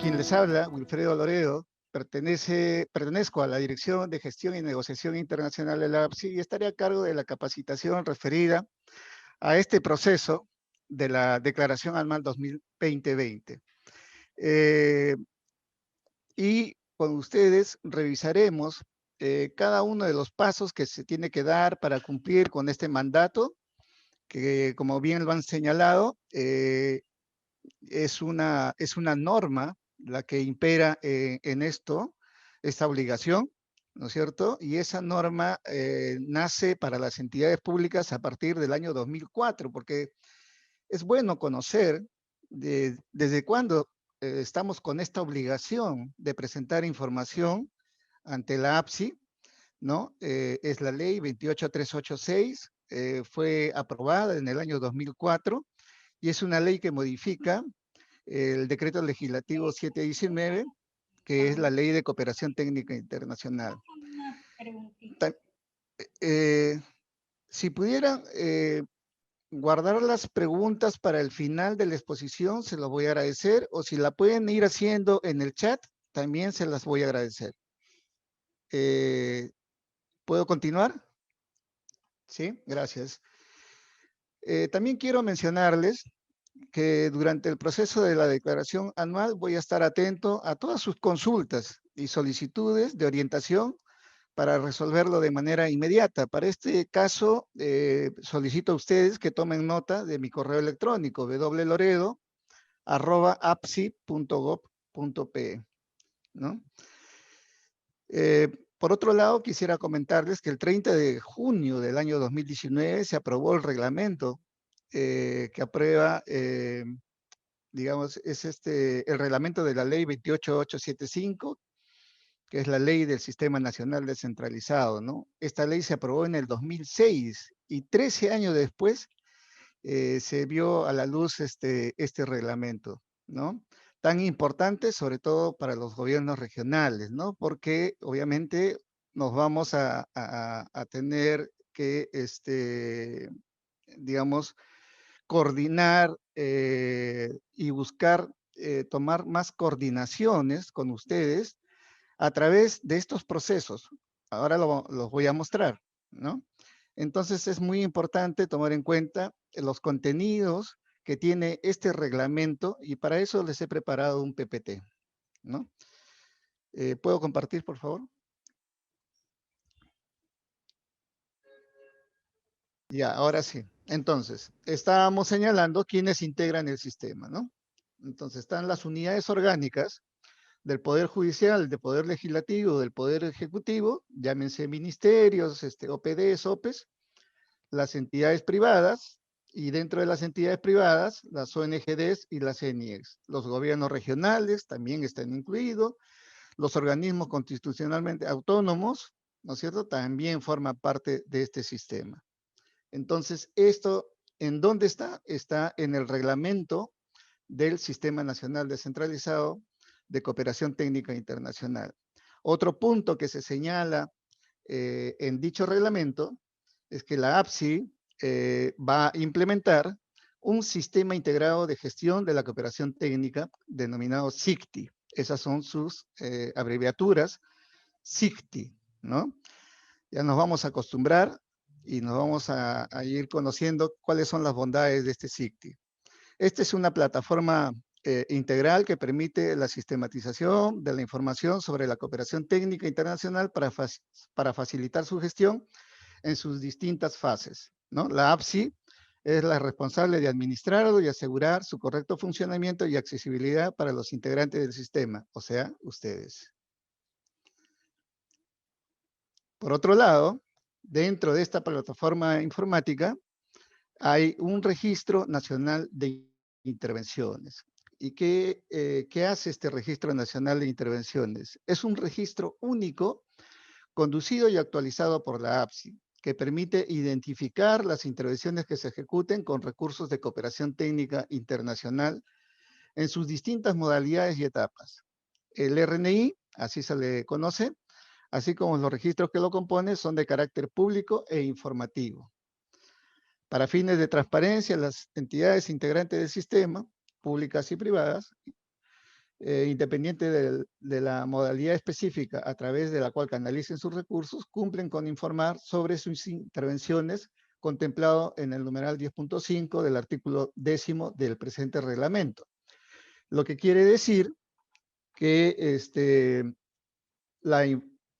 Quien les habla, Wilfredo Loredo, pertenezco a la Dirección de Gestión y Negociación Internacional de la APSI y estaré a cargo de la capacitación referida a este proceso de la Declaración Anual 2020. Y con ustedes revisaremos cada uno de los pasos que se tiene que dar para cumplir con este mandato, que como bien lo han señalado, es una norma la que impera en esta obligación, ¿no es cierto? Y esa norma nace para las entidades públicas a partir del año 2004, porque es bueno conocer desde cuándo estamos con esta obligación de presentar información ante la APSI, ¿no? Es la ley 28386, fue aprobada en el año 2004 y es una ley que modifica el decreto legislativo 719, que es la ley de cooperación técnica internacional. Eh, si pudieran guardar las preguntas para el final de la exposición, se los voy a agradecer, o si la pueden ir haciendo en el chat, también se las voy a agradecer. ¿Puedo continuar? Sí, gracias. También quiero mencionarles que durante el proceso de la declaración anual voy a estar atento a todas sus consultas y solicitudes de orientación para resolverlo de manera inmediata. Para este caso, solicito a ustedes que tomen nota de mi correo electrónico, wloredo@apsi.gov.pe, ¿no? Por otro lado, quisiera comentarles que el 30 de junio del año 2019 se aprobó el reglamento que aprueba digamos, es el reglamento de la ley 28875, que es la ley del Sistema Nacional Descentralizado, ¿no? Esta ley se aprobó en el 2006 y 13 años después se vio a la luz este reglamento, ¿no? Tan importante, sobre todo para los gobiernos regionales, ¿no? Porque obviamente nos vamos a tener que, digamos, coordinar y buscar tomar más coordinaciones con ustedes a través de estos procesos. Ahora los voy a mostrar, ¿no? Entonces es muy importante tomar en cuenta los contenidos que tiene este reglamento y para eso les he preparado un PPT, ¿no? ¿Puedo compartir, por favor? Ya, ahora sí. Entonces, estábamos señalando quiénes integran el sistema, ¿no? Entonces, están las unidades orgánicas del Poder Judicial, del Poder Legislativo, del Poder Ejecutivo, llámense ministerios, OPDs, OPEs, las entidades privadas, y dentro de las entidades privadas, las ONGDs y las CNIEX. Los gobiernos regionales también están incluidos, los organismos constitucionalmente autónomos, ¿no es cierto?, también forman parte de este sistema. Entonces, esto, ¿en dónde está? Está en el reglamento del Sistema Nacional Descentralizado de Cooperación Técnica Internacional. Otro punto que se señala en dicho reglamento es que la APSI va a implementar un sistema integrado de gestión de la cooperación técnica denominado SICTI. Esas son sus abreviaturas, SICTI, ¿no? Ya nos vamos a acostumbrar y nos vamos a ir conociendo cuáles son las bondades de este SICTI. Esta es una plataforma integral que permite la sistematización de la información sobre la cooperación técnica internacional para facilitar su gestión en sus distintas fases, ¿no? La APSI es la responsable de administrarlo y asegurar su correcto funcionamiento y accesibilidad para los integrantes del sistema, o sea, ustedes. Por otro lado, dentro de esta plataforma informática hay un registro nacional de intervenciones. ¿Y qué hace este registro nacional de intervenciones? Es un registro único, conducido y actualizado por la APSI, que permite identificar las intervenciones que se ejecuten con recursos de cooperación técnica internacional en sus distintas modalidades y etapas. El RNI, así se le conoce, así como los registros que lo componen, son de carácter público e informativo. Para fines de transparencia, las entidades integrantes del sistema, públicas y privadas, independiente de la modalidad específica a través de la cual canalicen sus recursos, cumplen con informar sobre sus intervenciones contemplado en el numeral 10.5 del artículo 10 del presente reglamento. Lo que quiere decir que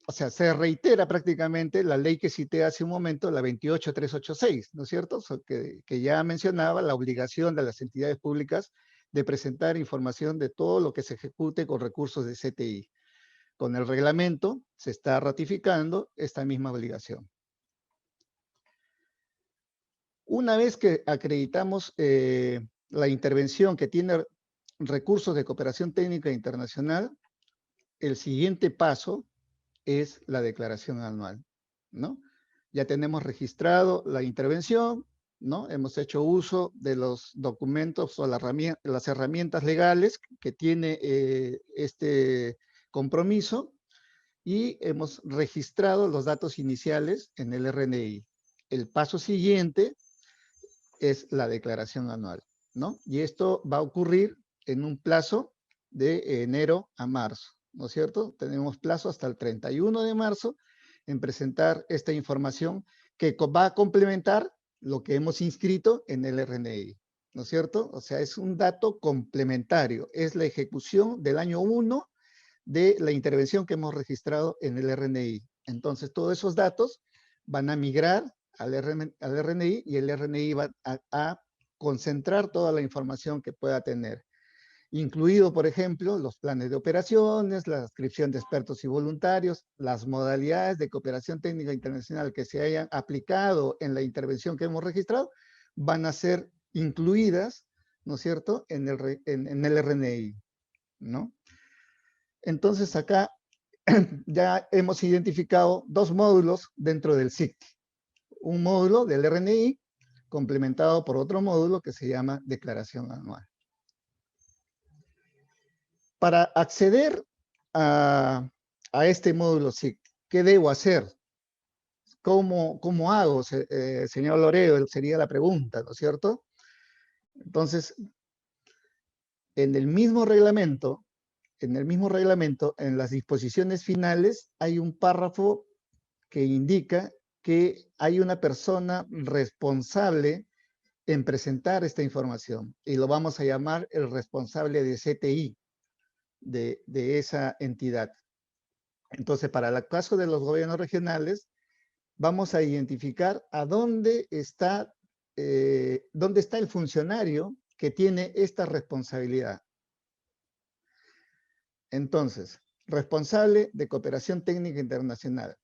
o sea, se reitera prácticamente la ley que cité hace un momento, la 28386, ¿no es cierto? O sea, que ya mencionaba la obligación de las entidades públicas de presentar información de todo lo que se ejecute con recursos de CTI. Con el reglamento se está ratificando esta misma obligación. Una vez que acreditamos la intervención que tiene recursos de cooperación técnica internacional, el siguiente paso es la declaración anual, ¿no? Ya tenemos registrado la intervención, ¿no? Hemos hecho uso de los documentos o las herramientas legales que tiene este compromiso y hemos registrado los datos iniciales en el RNI. El paso siguiente es la declaración anual, ¿no? Y esto va a ocurrir en un plazo de enero a marzo, ¿no es cierto? Tenemos plazo hasta el 31 de marzo en presentar esta información que va a complementar lo que hemos inscrito en el RNI, ¿no es cierto? O sea, es un dato complementario, es la ejecución del año 1 de la intervención que hemos registrado en el RNI. Entonces, todos esos datos van a migrar al RNI y el RNI va a concentrar toda la información que pueda tener, incluido, por ejemplo, los planes de operaciones, la inscripción de expertos y voluntarios, las modalidades de cooperación técnica internacional que se hayan aplicado en la intervención que hemos registrado, van a ser incluidas, ¿no es cierto?, en el RNI, ¿no? Entonces acá ya hemos identificado dos módulos dentro del SIC. Un módulo del RNI complementado por otro módulo que se llama declaración anual. Para acceder a este módulo SIC, ¿qué debo hacer? ¿Cómo hago, señor Loreo? Sería la pregunta, ¿no es cierto? Entonces, en el mismo reglamento, en las disposiciones finales, hay un párrafo que indica que hay una persona responsable en presentar esta información y lo vamos a llamar el responsable de CTI de esa entidad. Entonces, para el caso de los gobiernos regionales, vamos a identificar a dónde está el funcionario que tiene esta responsabilidad. Entonces, responsable de cooperación técnica internacional.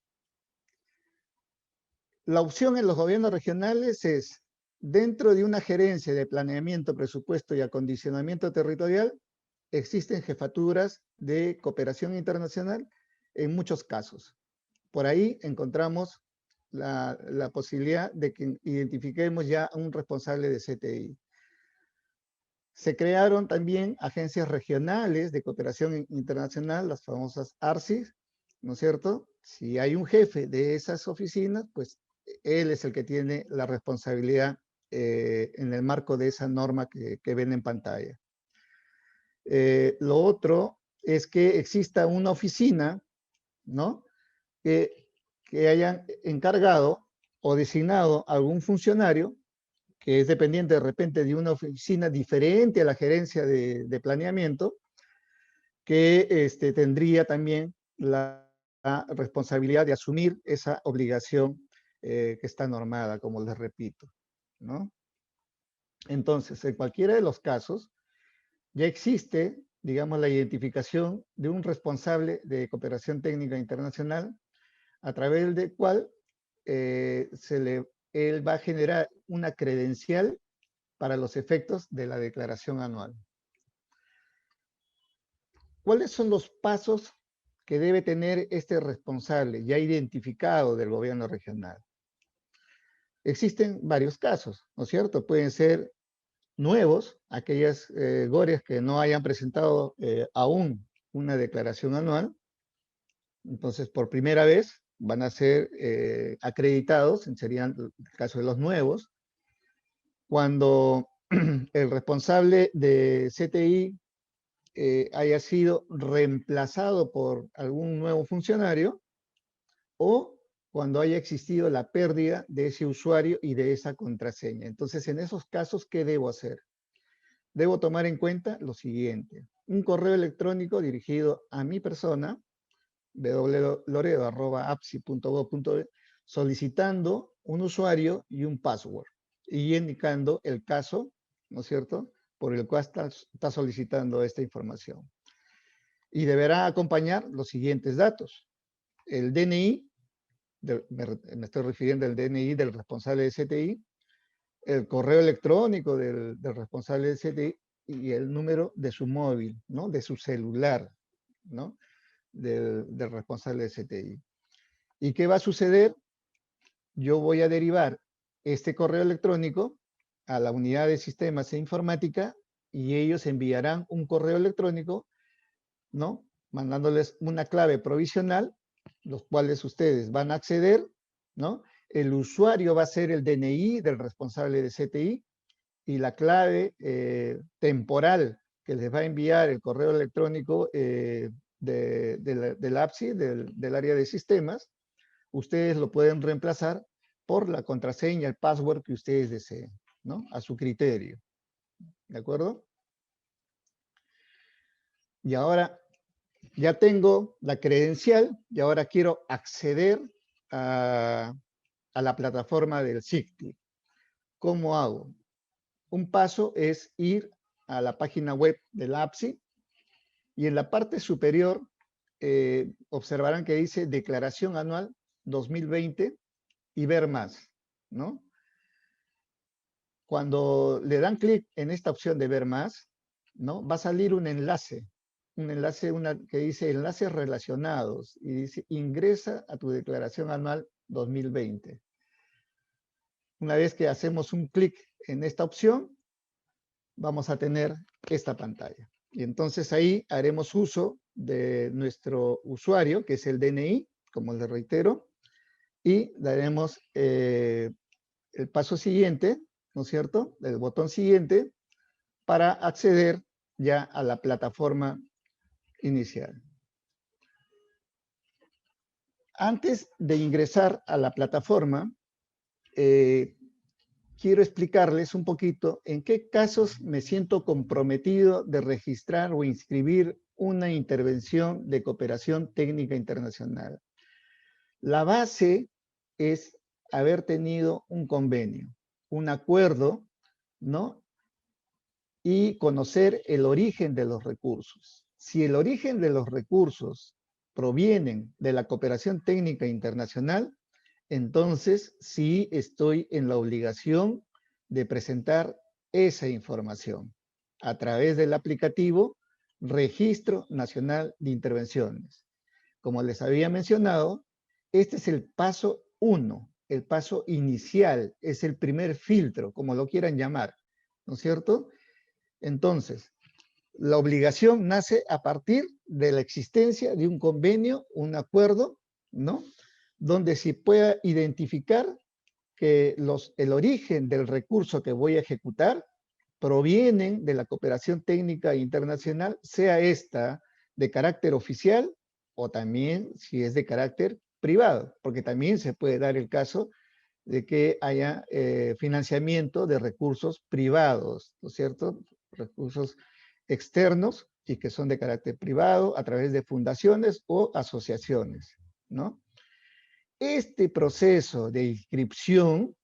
La opción en los gobiernos regionales es, dentro de una gerencia de planeamiento, presupuesto y acondicionamiento territorial, existen jefaturas de cooperación internacional en muchos casos. Por ahí encontramos la posibilidad de que identifiquemos ya a un responsable de CTI. Se crearon también agencias regionales de cooperación internacional, las famosas ARCIS, ¿no es cierto? Si hay un jefe de esas oficinas, pues él es el que tiene la responsabilidad en el marco de esa norma que ven en pantalla. Lo otro es que exista una oficina, ¿no? Que hayan encargado o designado a algún funcionario que es dependiente de repente de una oficina diferente a la gerencia de planeamiento, que tendría también la responsabilidad de asumir esa obligación que está normada, como les repito, ¿no? Entonces, en cualquiera de los casos, ya existe, digamos, la identificación de un responsable de cooperación técnica internacional a través del cual él va a generar una credencial para los efectos de la declaración anual. ¿Cuáles son los pasos que debe tener este responsable ya identificado del gobierno regional? Existen varios casos, ¿no es cierto? Pueden ser nuevos, aquellas GORES que no hayan presentado aún una declaración anual. Entonces, por primera vez van a ser acreditados, serían el caso de los nuevos. Cuando el responsable de CTI haya sido reemplazado por algún nuevo funcionario o cuando haya existido la pérdida de ese usuario y de esa contraseña. Entonces, en esos casos, ¿qué debo hacer? Debo tomar en cuenta lo siguiente. Un correo electrónico dirigido a mi persona, www.loredo@apsi.gov.be, solicitando un usuario y un password y indicando el caso, ¿no es cierto?, por el cual está solicitando esta información. Y deberá acompañar los siguientes datos. El DNI, me estoy refiriendo al DNI del responsable de CTI, el correo electrónico del responsable de CTI y el número de su móvil, ¿no?, de su celular, ¿no?, del responsable de CTI. ¿Y qué va a suceder? Yo voy a derivar este correo electrónico a la unidad de sistemas e informática y ellos enviarán un correo electrónico, ¿no?, mandándoles una clave provisional, los cuales ustedes van a acceder, ¿no? El usuario va a ser el DNI del responsable de CTI y la clave temporal que les va a enviar el correo electrónico del APSI, del área de sistemas, ustedes lo pueden reemplazar por la contraseña, el password que ustedes deseen, ¿no?, a su criterio. ¿De acuerdo? Y ahora ya tengo la credencial y ahora quiero acceder a la plataforma del SICTI. ¿Cómo hago? Un paso es ir a la página web del APSI y en la parte superior observarán que dice Declaración Anual 2020 y ver más, ¿no? Cuando le dan clic en esta opción de ver más, ¿no?, va a salir un enlace que dice enlaces relacionados y dice ingresa a tu declaración anual 2020. Una vez que hacemos un clic en esta opción, vamos a tener esta pantalla. Y entonces ahí haremos uso de nuestro usuario, que es el DNI, como les reitero, y daremos el paso siguiente, ¿no es cierto?, el botón siguiente, para acceder ya a la plataforma inicial. Antes de ingresar a la plataforma, quiero explicarles un poquito en qué casos me siento comprometido de registrar o inscribir una intervención de cooperación técnica internacional. La base es haber tenido un convenio, un acuerdo, ¿no?, y conocer el origen de los recursos. Si el origen de los recursos provienen de la cooperación técnica internacional, entonces sí estoy en la obligación de presentar esa información a través del aplicativo Registro Nacional de Intervenciones. Como les había mencionado, este es el paso 1, el paso inicial, es el primer filtro, como lo quieran llamar, ¿no es cierto? Entonces, la obligación nace a partir de la existencia de un convenio, un acuerdo, ¿no?, donde se pueda identificar que el origen del recurso que voy a ejecutar provienen de la cooperación técnica internacional, sea esta de carácter oficial o también si es de carácter privado, porque también se puede dar el caso de que haya financiamiento de recursos privados, ¿no es cierto?, recursos externos y que son de carácter privado a través de fundaciones o asociaciones, ¿no? Este proceso de inscripción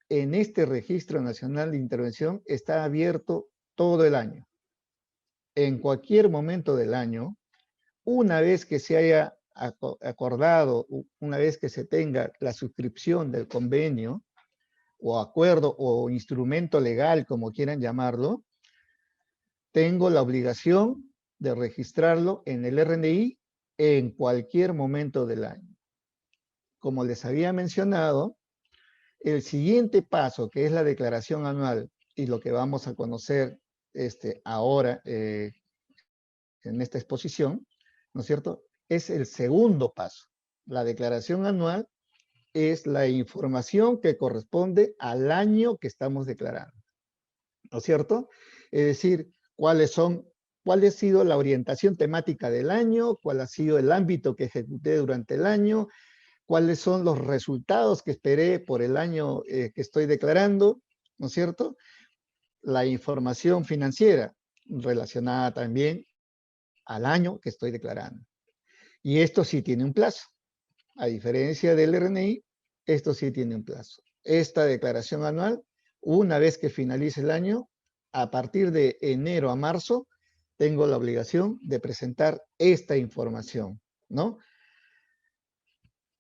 en este Registro Nacional de Intervención está abierto todo el año. En cualquier momento del año, una vez que se haya acordado, una vez que se tenga la suscripción del convenio o acuerdo o instrumento legal, como quieran llamarlo, tengo la obligación de registrarlo en el RNI en cualquier momento del año. Como les había mencionado, el siguiente paso, que es la declaración anual, y lo que vamos a conocer ahora en esta exposición, ¿no es cierto?, es el segundo paso. La declaración anual es la información que corresponde al año que estamos declarando, ¿no es cierto? Es decir, cuáles son cuál ha sido la orientación temática del año, cuál ha sido el ámbito que ejecuté durante el año, cuáles son los resultados que esperé por el año que estoy declarando, ¿no es cierto? La información financiera relacionada también al año que estoy declarando. Y esto sí tiene un plazo. A diferencia del RNI, esto sí tiene un plazo. Esta declaración anual, una vez que finalice el año, a partir de enero a marzo, tengo la obligación de presentar esta información, ¿no?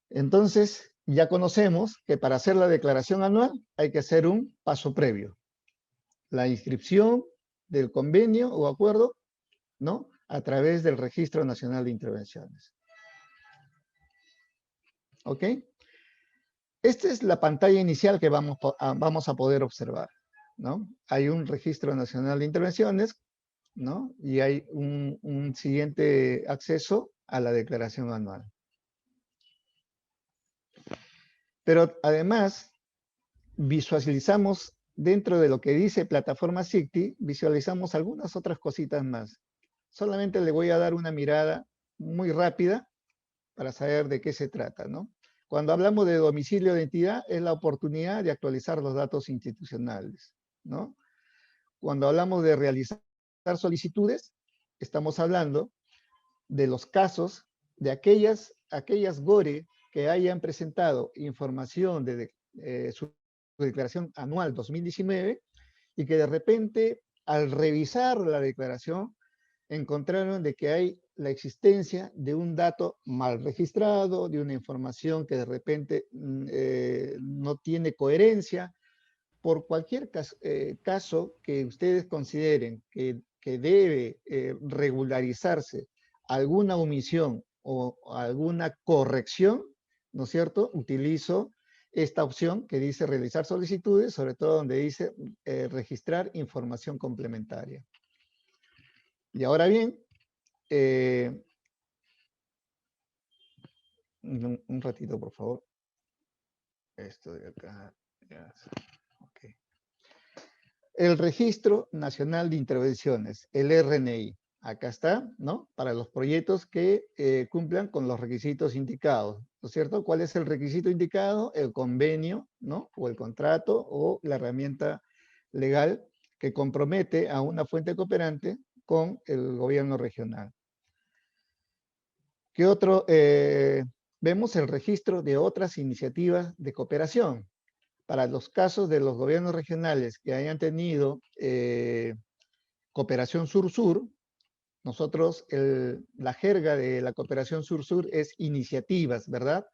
Entonces, ya conocemos que para hacer la declaración anual hay que hacer un paso previo. La inscripción del convenio o acuerdo, ¿no? A través del Registro Nacional de Intervenciones. ¿Ok? Esta es la pantalla inicial que vamos a poder observar, ¿no? Hay un Registro Nacional de Intervenciones, ¿no? Y hay un siguiente acceso a la declaración anual. Pero además, visualizamos dentro de lo que dice Plataforma SICTI, visualizamos algunas otras cositas más. Solamente le voy a dar una mirada muy rápida para saber de qué se trata, ¿no? Cuando hablamos de domicilio de entidad, es la oportunidad de actualizar los datos institucionales, ¿no? Cuando hablamos de realizar solicitudes, estamos hablando de los casos de aquellas GORE que hayan presentado información de su declaración anual 2019 y que de repente al revisar la declaración encontraron de que hay la existencia de un dato mal registrado, de una información que de repente no tiene coherencia. Por cualquier caso que ustedes consideren que debe regularizarse alguna omisión o alguna corrección, ¿no es cierto? Utilizo esta opción que dice realizar solicitudes, sobre todo donde dice registrar información complementaria. Y ahora bien, un ratito, por favor. Esto de acá. Ya. Okay. El Registro Nacional de Intervenciones, el RNI. Acá está, ¿no? Para los proyectos que cumplan con los requisitos indicados, ¿no es cierto? ¿Cuál es el requisito indicado? El convenio, ¿no? O el contrato o la herramienta legal que compromete a una fuente cooperante con el gobierno regional. ¿Qué otro? Vemos el registro de otras iniciativas de cooperación. Para los casos de los gobiernos regionales que hayan tenido cooperación sur-sur, nosotros, la jerga de la cooperación sur-sur es iniciativas, ¿verdad?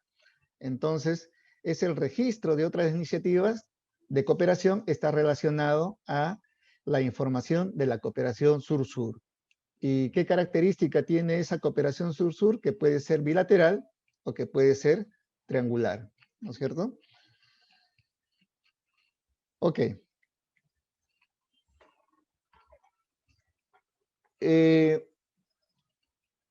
Entonces, es el registro de otras iniciativas de cooperación está relacionado a la información de la cooperación sur-sur. ¿Y qué característica tiene esa cooperación sur-sur? Que puede ser bilateral o que puede ser triangular, ¿no es cierto? Ok.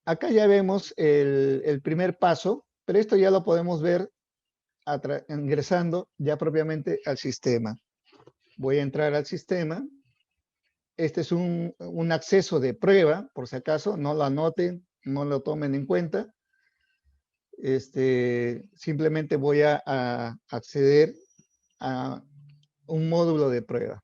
Acá ya vemos el primer paso, pero esto ya lo podemos ver ingresando ya propiamente al sistema. Voy a entrar al sistema. Este es un acceso de prueba, por si acaso, no lo anoten, no lo tomen en cuenta. Simplemente voy a acceder a un módulo de prueba.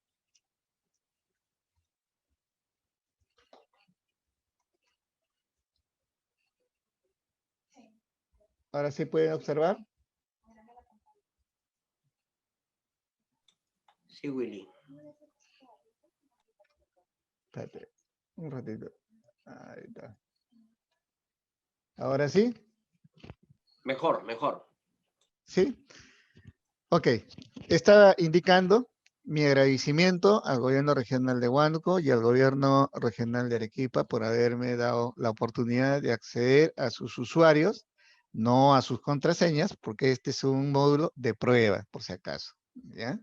Ahora sí pueden observar. Sí, Willy. Espérate, un ratito. Ahí está. ¿Ahora sí? Mejor, mejor. ¿Sí? Ok. Está indicando mi agradecimiento al gobierno regional de Huánuco y al gobierno regional de Arequipa por haberme dado la oportunidad de acceder a sus usuarios, no a sus contraseñas, porque este es un módulo de prueba, por si acaso. ¿Ya?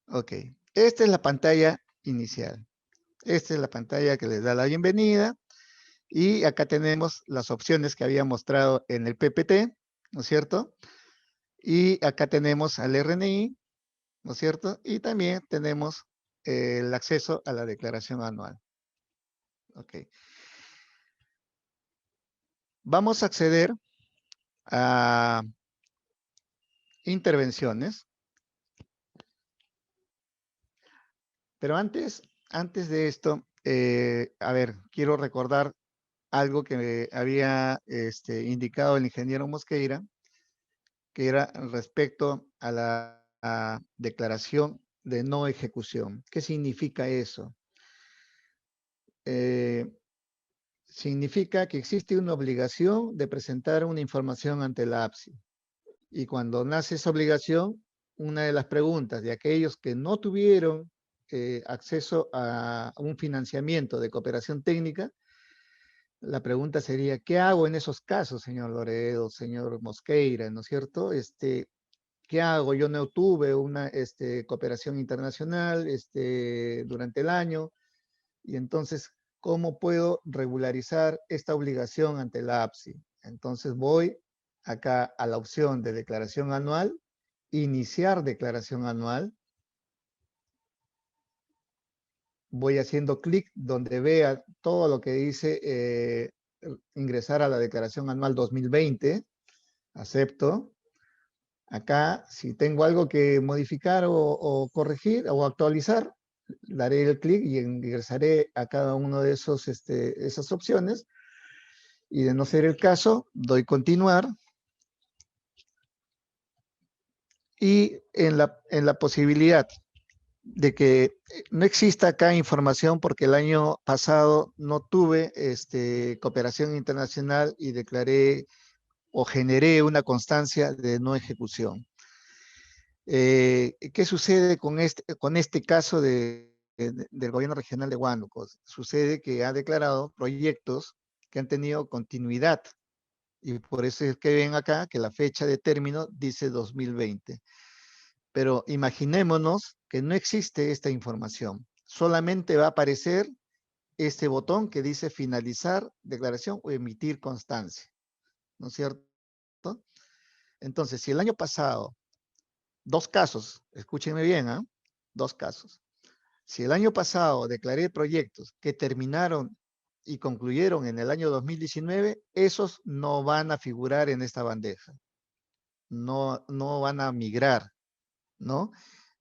Ok. Esta es la pantalla inicial. Esta es la pantalla que les da la bienvenida. Y acá tenemos las opciones que había mostrado en el PPT, ¿no es cierto? Y acá tenemos al RNI, ¿no es cierto? Y también tenemos el acceso a la declaración anual. Ok. Vamos a acceder a intervenciones. Pero antes de esto, a ver, quiero recordar algo que había indicado el ingeniero Mosqueira, que era respecto a la declaración de no ejecución. ¿Qué significa eso? Significa que existe una obligación de presentar una información ante la APSI. Y cuando nace esa obligación, una de las preguntas de aquellos que no tuvieron acceso a un financiamiento de cooperación técnica, la pregunta sería, ¿qué hago en esos casos, señor Loredo, señor Mosqueira, ¿no es cierto? ¿Qué hago? Yo no tuve una cooperación internacional durante el año, y entonces, ¿cómo puedo regularizar esta obligación ante la APSI? Entonces voy acá a la opción de declaración anual, iniciar declaración anual, voy haciendo clic donde vea todo lo que dice ingresar a la declaración anual 2020, acepto. Acá, si tengo algo que modificar o corregir o actualizar, daré el clic y ingresaré a cada uno de esas opciones. Y de no ser el caso, doy continuar. Y en la posibilidad de que no exista acá información porque el año pasado no tuve cooperación internacional y declaré o generé una constancia de no ejecución. ¿Qué sucede con este caso del gobierno regional de Huánuco? Sucede que ha declarado proyectos que han tenido continuidad, y por eso es que ven acá que la fecha de término dice 2020. Pero imaginémonos que no existe esta información. Solamente va a aparecer este botón que dice finalizar declaración o emitir constancia, ¿no es cierto? Entonces, si el año pasado, dos casos, escúchenme bien, ¿eh? Dos casos. Si el año pasado declaré proyectos que terminaron y concluyeron en el año 2019, esos no van a figurar en esta bandeja. No van a migrar, ¿no?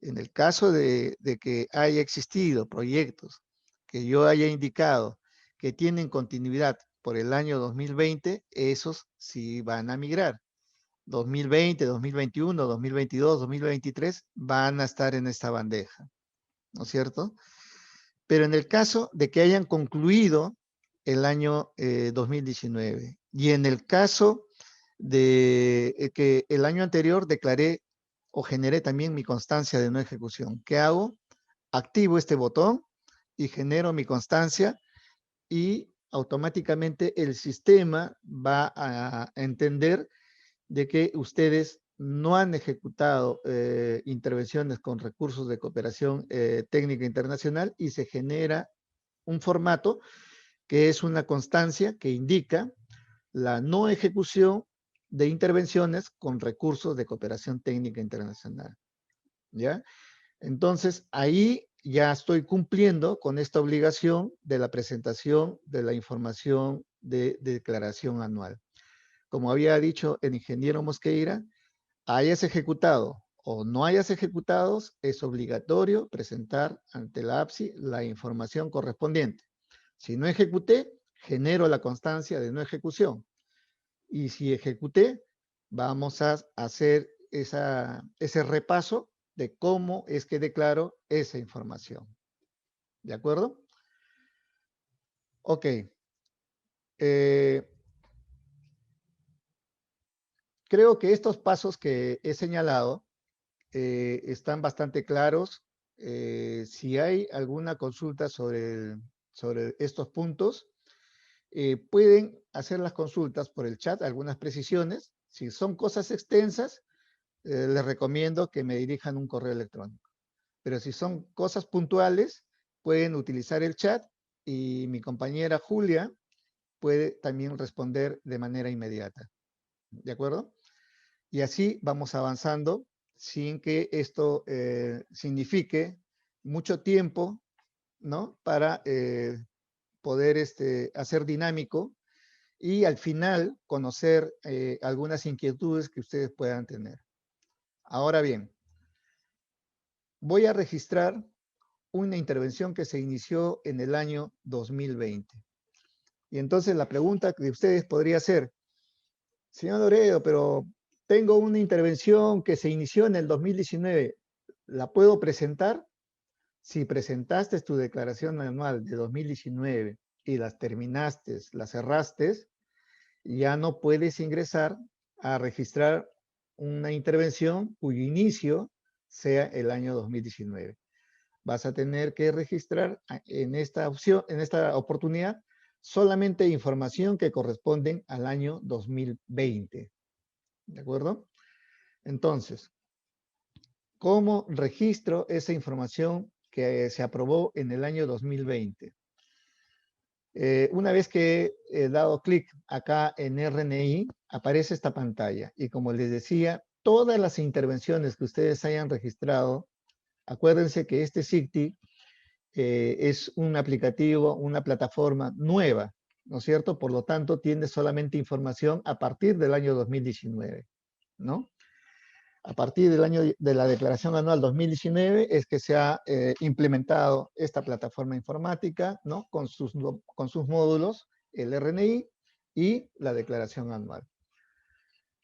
En el caso de que haya existido proyectos que yo haya indicado que tienen continuidad por el año 2020, esos sí van a migrar. 2020, 2021, 2022, 2023 van a estar en esta bandeja, ¿no es cierto? Pero en el caso de que hayan concluido el año 2019 y en el caso de que el año anterior declaré o generé también mi constancia de no ejecución, ¿qué hago? Activo este botón y genero mi constancia, y automáticamente el sistema va a entender de que ustedes no han ejecutado intervenciones con recursos de cooperación técnica internacional, y se genera un formato que es una constancia que indica la no ejecución de intervenciones con recursos de cooperación técnica internacional. ¿Ya? Entonces, ahí ya estoy cumpliendo con esta obligación de la presentación de la información de declaración anual. Como había dicho el ingeniero Mosqueira, hayas ejecutado o no hayas ejecutado, es obligatorio presentar ante la APSI la información correspondiente. Si no ejecuté, genero la constancia de no ejecución. Y si ejecuté, vamos a hacer ese repaso de cómo es que declaro esa información. ¿De acuerdo? Ok. Creo que estos pasos que he señalado están bastante claros. Si hay alguna consulta sobre estos puntos, pueden hacer las consultas por el chat, algunas precisiones. Si son cosas extensas, les recomiendo que me dirijan un correo electrónico. Pero si son cosas puntuales, pueden utilizar el chat y mi compañera Julia puede también responder de manera inmediata. ¿De acuerdo? Y así vamos avanzando sin que esto signifique mucho tiempo, ¿no? Para poder hacer dinámico y al final conocer algunas inquietudes que ustedes puedan tener. Ahora bien, voy a registrar una intervención que se inició en el año 2020. Y entonces la pregunta que ustedes podría ser, señor Loredo, pero tengo una intervención que se inició en el 2019, ¿la puedo presentar? Si presentaste tu declaración anual de 2019 y las terminaste, las cerraste, ya no puedes ingresar a registrar una intervención cuyo inicio sea el año 2019. Vas a tener que registrar en esta opción, en esta oportunidad, solamente información que corresponden al año 2020. ¿De acuerdo? Entonces, ¿cómo registro esa información que se aprobó en el año 2020? Una vez que he dado clic acá en RNI, aparece esta pantalla. Y como les decía, todas las intervenciones que ustedes hayan registrado, acuérdense que este SICTI es un aplicativo, una plataforma nueva, ¿no es cierto? Por lo tanto, tiene solamente información a partir del año 2019, ¿no? A partir del año de la declaración anual 2019 es que se ha implementado esta plataforma informática, ¿no? Con sus módulos, el RNI y la declaración anual.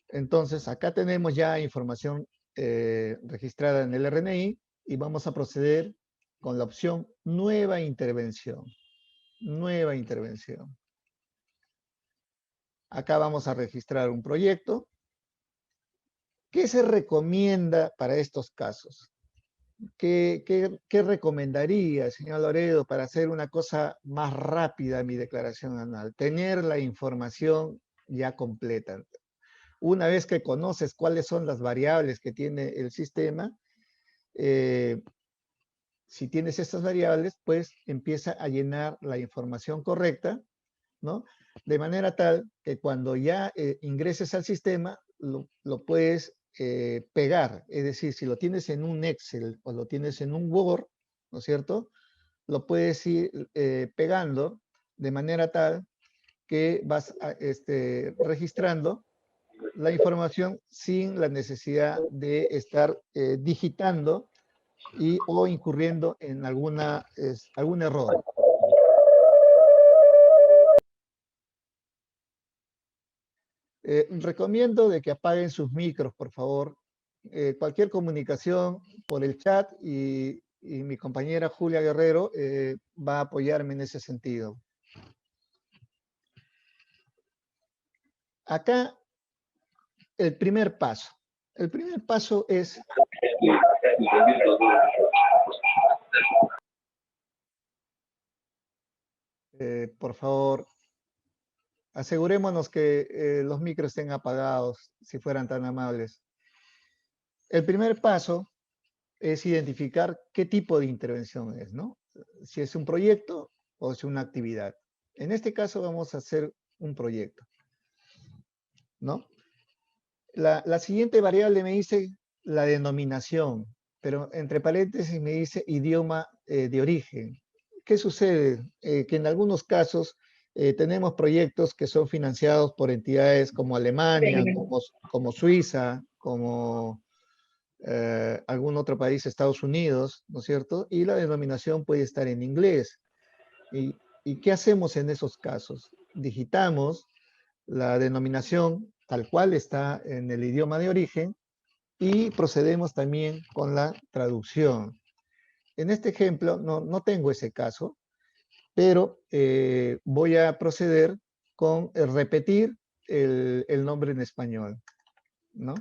Entonces, acá tenemos ya información registrada en el RNI y vamos a proceder con la opción Nueva Intervención. Nueva Intervención. Acá vamos a registrar un proyecto. ¿Qué se recomienda para estos casos? ¿Qué recomendaría, señor Loredo, para hacer una cosa más rápida en mi declaración anual? Tener la información ya completa. Una vez que conoces cuáles son las variables que tiene el sistema, si tienes estas variables, pues empieza a llenar la información correcta, ¿no? De manera tal que cuando ya ingreses al sistema, lo puedes pegar. Es decir, si lo tienes en un Excel o lo tienes en un Word, ¿no es cierto? Lo puedes ir pegando de manera tal que vas registrando la información sin la necesidad de estar digitando o incurriendo en algún error. Recomiendo de que apaguen sus micros, por favor. Cualquier comunicación por el chat y mi compañera Julia Guerrero va a apoyarme en ese sentido. Acá, el primer paso. El primer paso es... por favor, asegurémonos que los micros estén apagados, si fueran tan amables. El primer paso es identificar qué tipo de intervención es, ¿no? Si es un proyecto o es una actividad. En este caso vamos a hacer un proyecto, ¿no? La siguiente variable me dice la denominación, pero entre paréntesis me dice idioma de origen. ¿Qué sucede? Que en algunos casos tenemos proyectos que son financiados por entidades como Alemania, como Suiza, como algún otro país, Estados Unidos, ¿no es cierto? Y la denominación puede estar en inglés. ¿Y qué hacemos en esos casos? Digitamos la denominación tal cual está en el idioma de origen y procedemos también con la traducción. En este ejemplo no tengo ese caso, pero voy a proceder con repetir el nombre en español, ¿no?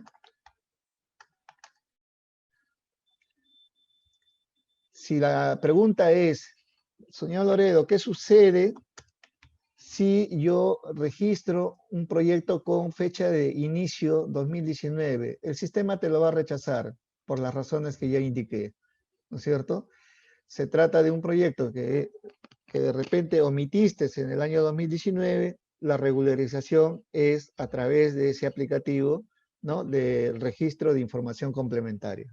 Si la pregunta es, señor Loredo, ¿qué sucede si yo registro un proyecto con fecha de inicio 2019? El sistema te lo va a rechazar por las razones que ya indiqué, ¿no es cierto? Se trata de un proyecto que de repente omitiste en el año 2019, la regularización es a través de ese aplicativo, ¿no? Del registro de información complementaria.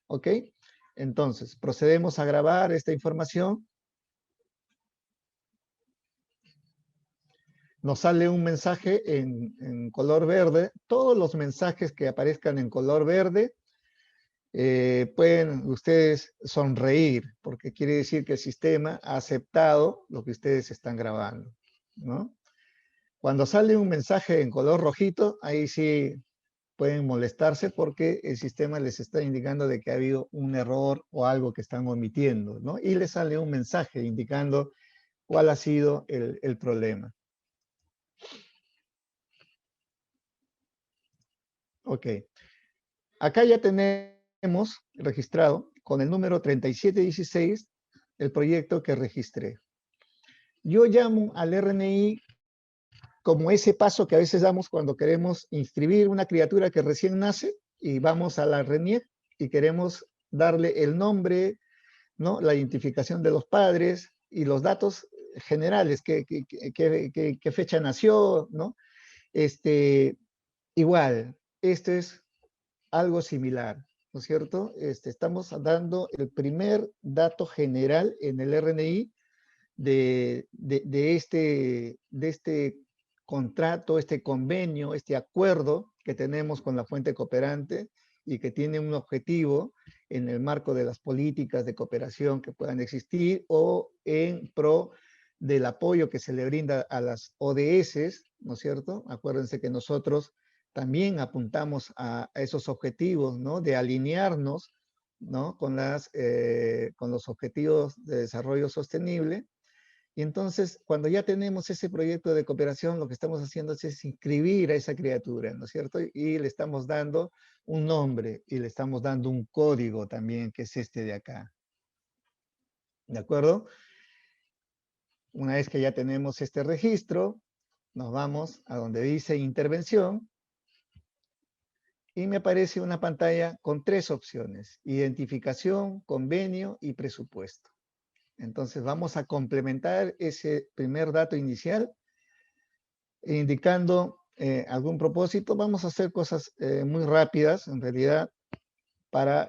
¿Ok? Entonces, procedemos a grabar esta información. Nos sale un mensaje en color verde. Todos los mensajes que aparezcan en color verde pueden ustedes sonreír, porque quiere decir que el sistema ha aceptado lo que ustedes están grabando, ¿no? Cuando sale un mensaje en color rojito, ahí sí pueden molestarse porque el sistema les está indicando de que ha habido un error o algo que están omitiendo, ¿no? Y les sale un mensaje indicando cuál ha sido el problema. Ok. Acá ya tenemos registrado con el número 3716 el proyecto que registré. Yo llamo al RNI como ese paso que a veces damos cuando queremos inscribir una criatura que recién nace y vamos a la RENIEC y queremos darle el nombre, ¿no? La identificación de los padres y los datos generales, qué fecha nació, ¿no? Igual, esto es algo similar, ¿no es cierto? Estamos dando el primer dato general en el RNI de este contrato, este convenio, este acuerdo que tenemos con la fuente cooperante y que tiene un objetivo en el marco de las políticas de cooperación que puedan existir o en pro del apoyo que se le brinda a las ODS, ¿no es cierto? Acuérdense que nosotros también apuntamos a esos objetivos, ¿no? De alinearnos, ¿no? Con los objetivos de desarrollo sostenible. Y entonces, cuando ya tenemos ese proyecto de cooperación, lo que estamos haciendo es inscribir a esa criatura, ¿no es cierto? Y le estamos dando un nombre y le estamos dando un código también, que es este de acá. ¿De acuerdo? Una vez que ya tenemos este registro, nos vamos a donde dice intervención y me aparece una pantalla con 3 opciones: identificación, convenio y presupuesto. Entonces vamos a complementar ese primer dato inicial indicando algún propósito. Vamos a hacer cosas muy rápidas, en realidad, para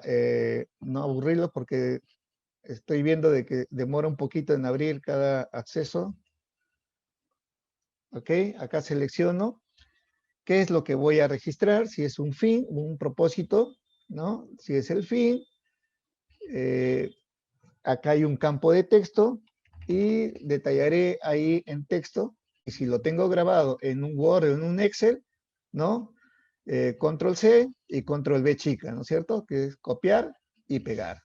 no aburrirlos, porque estoy viendo de que demora un poquito en abrir cada acceso. Ok, acá selecciono qué es lo que voy a registrar, si es un fin, un propósito, ¿no? Si es el fin, acá hay un campo de texto y detallaré ahí en texto. Y si lo tengo grabado en un Word o en un Excel, ¿no? Control C y Control V chica, ¿no es cierto? Que es copiar y pegar.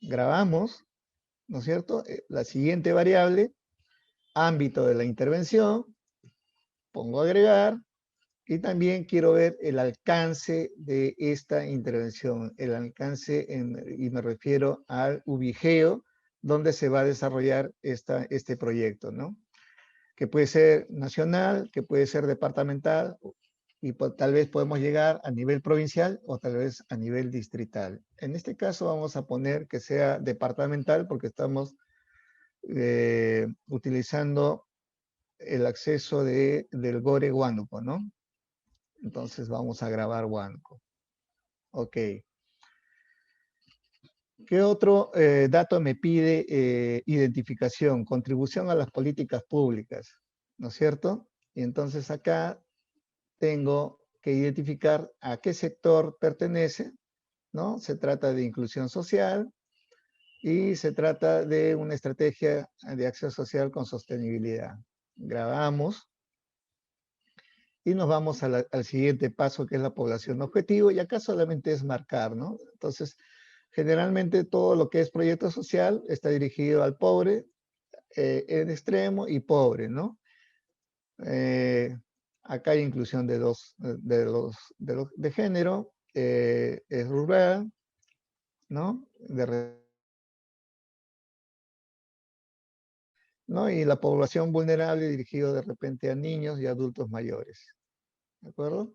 Grabamos, ¿no es cierto? La siguiente variable, ámbito de la intervención, pongo agregar y también quiero ver el alcance de esta intervención, el alcance, y me refiero al ubigeo donde se va a desarrollar este proyecto, ¿no? Que puede ser nacional, que puede ser departamental, y tal vez podemos llegar a nivel provincial o tal vez a nivel distrital. En este caso vamos a poner que sea departamental porque estamos utilizando el acceso del Gore Huánuco, ¿no? Entonces vamos a grabar Huánuco. Ok. ¿Qué otro dato me pide identificación? Contribución a las políticas públicas, ¿no es cierto? Y entonces acá tengo que identificar a qué sector pertenece, ¿no? Se trata de inclusión social y se trata de una estrategia de acción social con sostenibilidad. Grabamos y nos vamos al siguiente paso, que es la población objetivo, y acá solamente es marcar, ¿no? Entonces, generalmente todo lo que es proyecto social está dirigido al pobre, en extremo y pobre, ¿no? Acá hay inclusión de género, es rural, ¿no? ¿No? Y la población vulnerable dirigido de repente a niños y adultos mayores, ¿de acuerdo?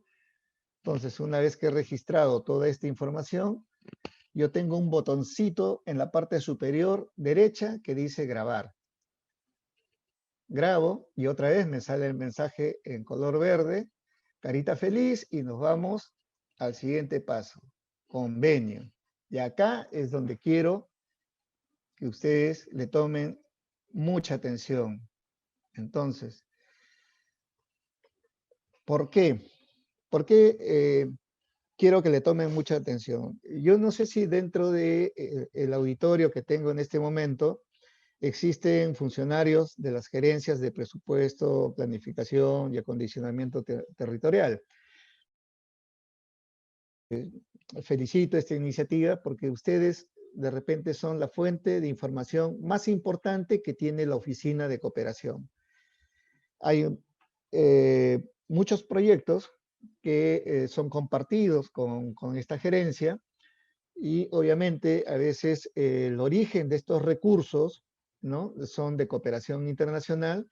Entonces, una vez que he registrado toda esta información, yo tengo un botoncito en la parte superior derecha que dice grabar. Grabo y otra vez me sale el mensaje en color verde, carita feliz, y nos vamos al siguiente paso, convenio. Y acá es donde quiero que ustedes le tomen mucha atención. Entonces, ¿por qué? ¿Por qué quiero que le tomen mucha atención? Yo no sé si dentro de el auditorio que tengo en este momento existen funcionarios de las gerencias de presupuesto, planificación y acondicionamiento territorial. Felicito esta iniciativa porque ustedes de repente son la fuente de información más importante que tiene la Oficina de Cooperación. Hay muchos proyectos que son compartidos con esta gerencia y obviamente a veces el origen de estos recursos, ¿no? Son de cooperación internacional.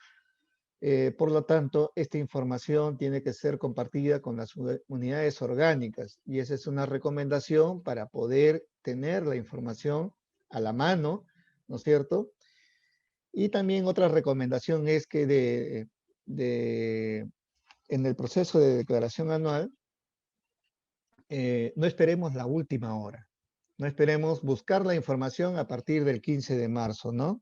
Por lo tanto, esta información tiene que ser compartida con las unidades orgánicas y esa es una recomendación para poder tener la información a la mano, ¿no es cierto? Y también otra recomendación es que en el proceso de declaración anual, no esperemos la última hora, no esperemos buscar la información a partir del 15 de marzo, ¿no?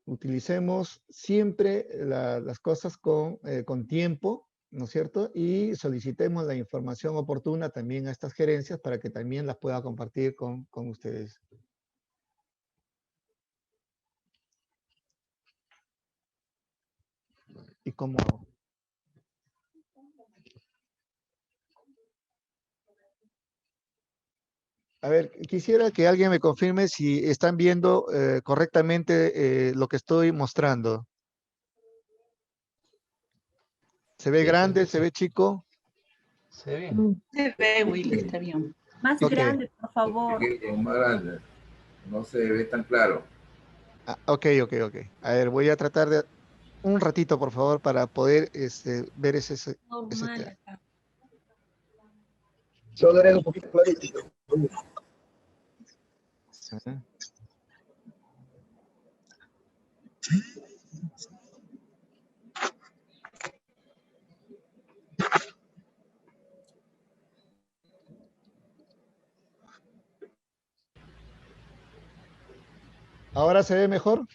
Utilicemos siempre las cosas con tiempo, ¿no es cierto? Y solicitemos la información oportuna también a estas gerencias para que también las pueda compartir con ustedes. ¿Y cómo hago? A ver, quisiera que alguien me confirme si están viendo correctamente lo que estoy mostrando. ¿Se ve grande? ¿Se ve chico? Se ve bien. Se ve, Willy, está bien. Más Ok. grande, por favor. Más grande. No se ve tan claro. Ok. A ver, voy a tratar de un ratito, por favor, para poder ver ese Normal acá. Solo eres un poquito clarito. Ajá. ¿Ahora se ve mejor?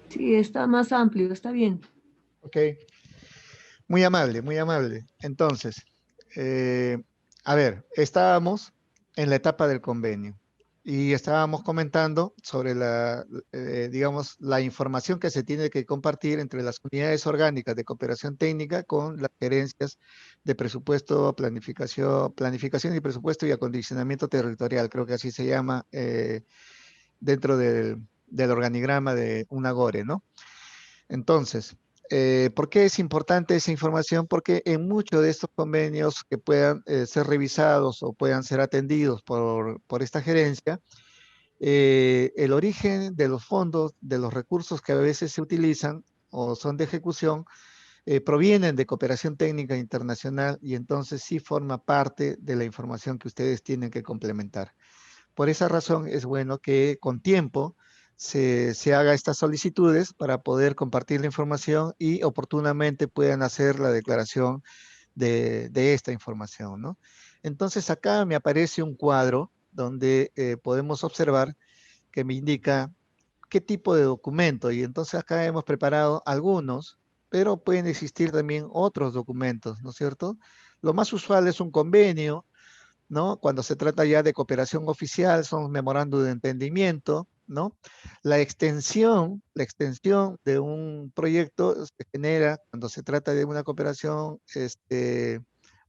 Sí, está más amplio, está bien. Ok. Muy amable, muy amable. Entonces, a ver, estábamos en la etapa del convenio y estábamos comentando sobre digamos, la información que se tiene que compartir entre las unidades orgánicas de cooperación técnica con las gerencias de presupuesto, planificación y presupuesto y acondicionamiento territorial, creo que así se llama dentro del organigrama de UNAGORE, ¿no? Entonces, ¿por qué es importante esa información? Porque en muchos de estos convenios que puedan ser revisados o puedan ser atendidos por esta gerencia, el origen de los fondos, de los recursos que a veces se utilizan o son de ejecución, provienen de cooperación técnica internacional y entonces sí forma parte de la información que ustedes tienen que complementar. Por esa razón es bueno que con tiempo se haga estas solicitudes para poder compartir la información y oportunamente puedan hacer la declaración de esta información, ¿no? Entonces acá me aparece un cuadro donde podemos observar que me indica qué tipo de documento y entonces acá hemos preparado algunos, pero pueden existir también otros documentos, ¿no es cierto? Lo más usual es un convenio, ¿no? Cuando se trata ya de cooperación oficial, son memorándum de entendimiento, ¿no? La extensión de un proyecto se genera cuando se trata de una cooperación